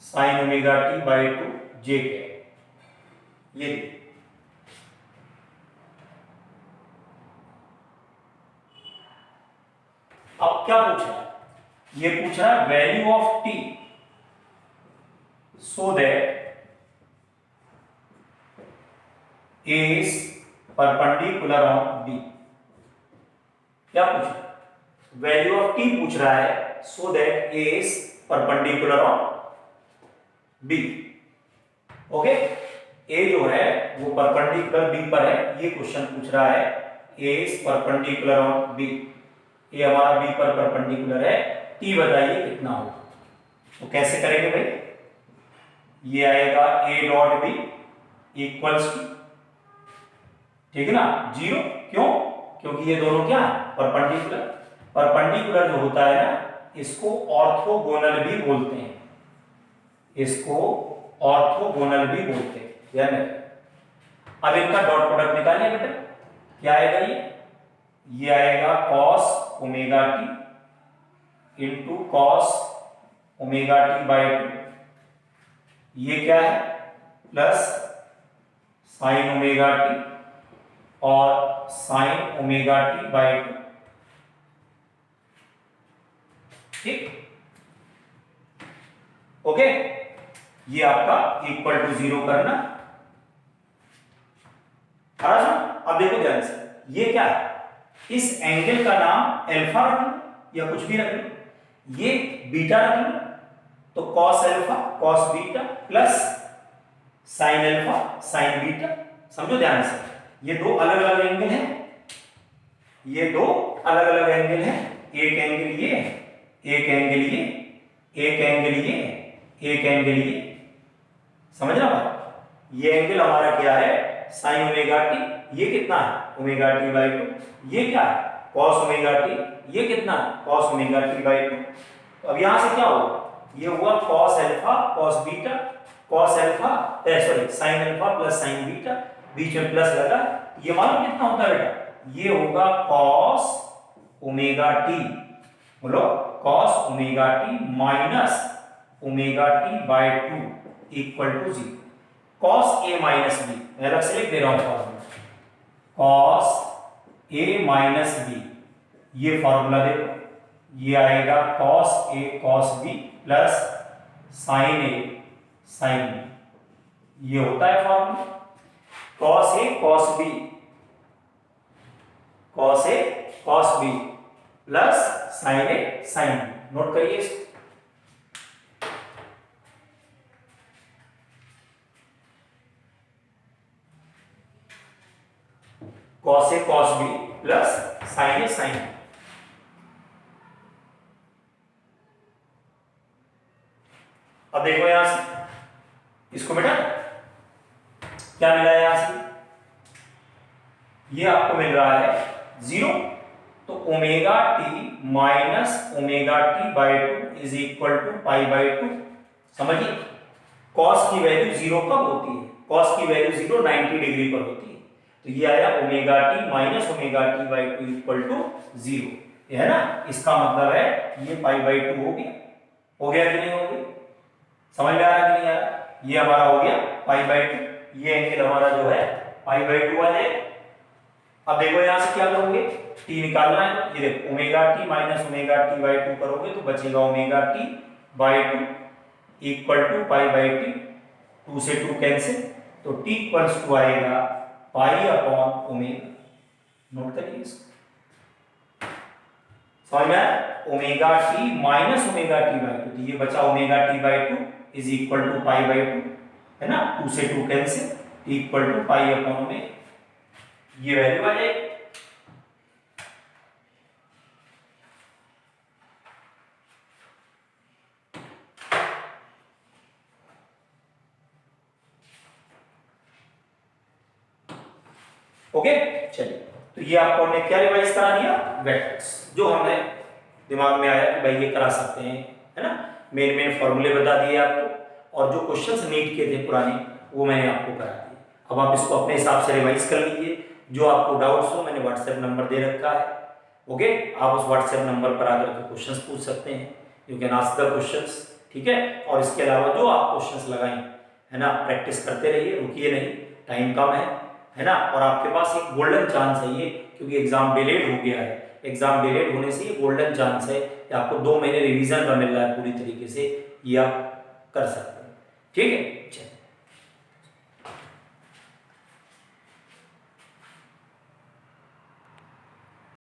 Speaker 1: sine omega T by two j cap. ये अब क्या पूछ रहा है, ये पूछ रहा है value of t so that A is perpendicular on b. क्या पूछ रहा है, वैल्यू ऑफ टी पूछ रहा है so that A is perpendicular on B. Okay, A जो है वो परपेंडिकुलर बी पर है, ये क्वेश्चन पूछ रहा है ए इज परपेंडिकुलर ऑन बी। ये हमारा बी पर परपेंडिकुलर है, टी बताइए कितना होगा। तो कैसे करेंगे भाई, ये आएगा a dot b equals to, ठीक है ना, 0। क्यों, क्योंकि ये दोनों क्या है, परपेंडिकुलर। परपेंडिकुलर जो होता है ना, इसको ऑर्थोगोनल भी बोलते हैं, इसको ऑर्थोगोनल भी बोलते हैं, ध्यान रखिए। अब इनका डॉट प्रोडक्ट निकालिए बेटा, क्या आएगा ये आएगा cos omega T into cos omega T by to, ये क्या है प्लस साइन ओमेगा टी और sign omega T by to, ठीक। ओके, ये आपका इक्वल टू 0 करना। अब देखो ध्यान से, ये क्या है, इस एंगल का नाम अल्फा रख लो या कुछ भी रख लो, ये बीटा रख लो, तो cos alpha cos beta plus sine alpha sign beta. समझो ध्यान से, ये दो अलग अलग एंगल हैं, ये दो अलग अलग एंगल हैं, एक एंगल ये, एक एंगल ये, एक एंगल ये, एक एंगल ये। समझ रहा बात, ये एंगल हमारा क्या है, साइन ओमेगा टी, ये कितना है ओमेगा टी बाई टू, ये क्या है कॉस ओमेगा टी, ये कितना है cos omega T by two. तो अब यहां से क्या होगा, ये हुआ cos alpha cos beta, cos alpha sorry sine alpha plus sine beta, बीच में प्लस लगा, ये मालूम कितना होता है बेटा, ये होगा कॉस ओमेगा टी, बोलो cos omega t minus omega T by two equal to 0। Cos a minus b, मैं अलग से लिख दे रहा हूं formula, cos a minus b, ये फॉर्मूला देखो, ये आएगा cos a cos b plus sine a sine b, ये होता है formula. Cos a cos b, cos a cos b plus sine a sine b, note करिए इसको। Cos a cos b plus sine a sine B. अब देखो यहां से इसको बेटा क्या मिला है, यहां से ये आपको मिल रहा है 0, तो omega t minus omega T by two is equal to pi by two. समझिए, कॉस की वैल्यू 0 कब होती है, कॉस की वैल्यू 0 90 डिग्री पर होती है, तो ये आया omega t minus omega T by two equal to 0, ये है ना, इसका मतलब है ये पाई बाई टू हो गया, हो गया कि नहीं हो गया, समझ में आ रहा कि नहीं आ रहा, ये हमारा हो गया पाई बाई टू, ये एंगल हमारा जो है पाई बाई टू आ जाएगा। अब देखो यहां से क्या करोगे, टी निकालना है, ये देखो omega t minus omega T by two करोगे तो बचेगा omega T by two equal to pi by t, 2 से 2 कैंसिल, तो टी इक्वल्स टू आएगा पाई अपॉन ओमेगा, नोट करिए इसको। समझ में आया, omega t minus omega T by two, तो ये बचा omega T by two is equal to pi by two, है ना, 2 से 2 cancel equal to pi upon omega, ये वैल्यू आ जाएगी। ओके, चलिए, तो ये आपको हमने क्या रिवाइज करा दिया, वेक्टर्स, जो हमने दिमाग में आया कि भाई ये करा सकते हैं, है ना, मेन मेन फॉर्मूले बता दिए आपको, और जो क्वेश्चंस नीट के थे पुराने वो मैंने आपको करा दिए। अब आप इसको अपने हिसाब से रिवाइज कर लीजिए, जो आपको डाउट्स हो मैंने व्हाट्सएप नंबर दे रखा है। ओके, आप उस व्हाट्सएप नंबर पर आकर के क्वेश्चंस पूछ सकते हैं, you can ask the questions, ठीक है। और इसके अलावा जो आप क्वेश्चंस लगाएं, है ना, प्रैक्टिस करते रहिए, रुकिए नहीं, टाइम कम है ना। और आपके पास एक गोल्डन चांस है ये, क्योंकि एग्जाम डिलेड हो गया है, एग्जाम डिलेड होने से ये गोल्डन चांस है कि आपको 2 महीने रिवीजन का मिल रहा है पूरी तरीके से, ये आप कर सकते हैं, ठीक है। चलिए।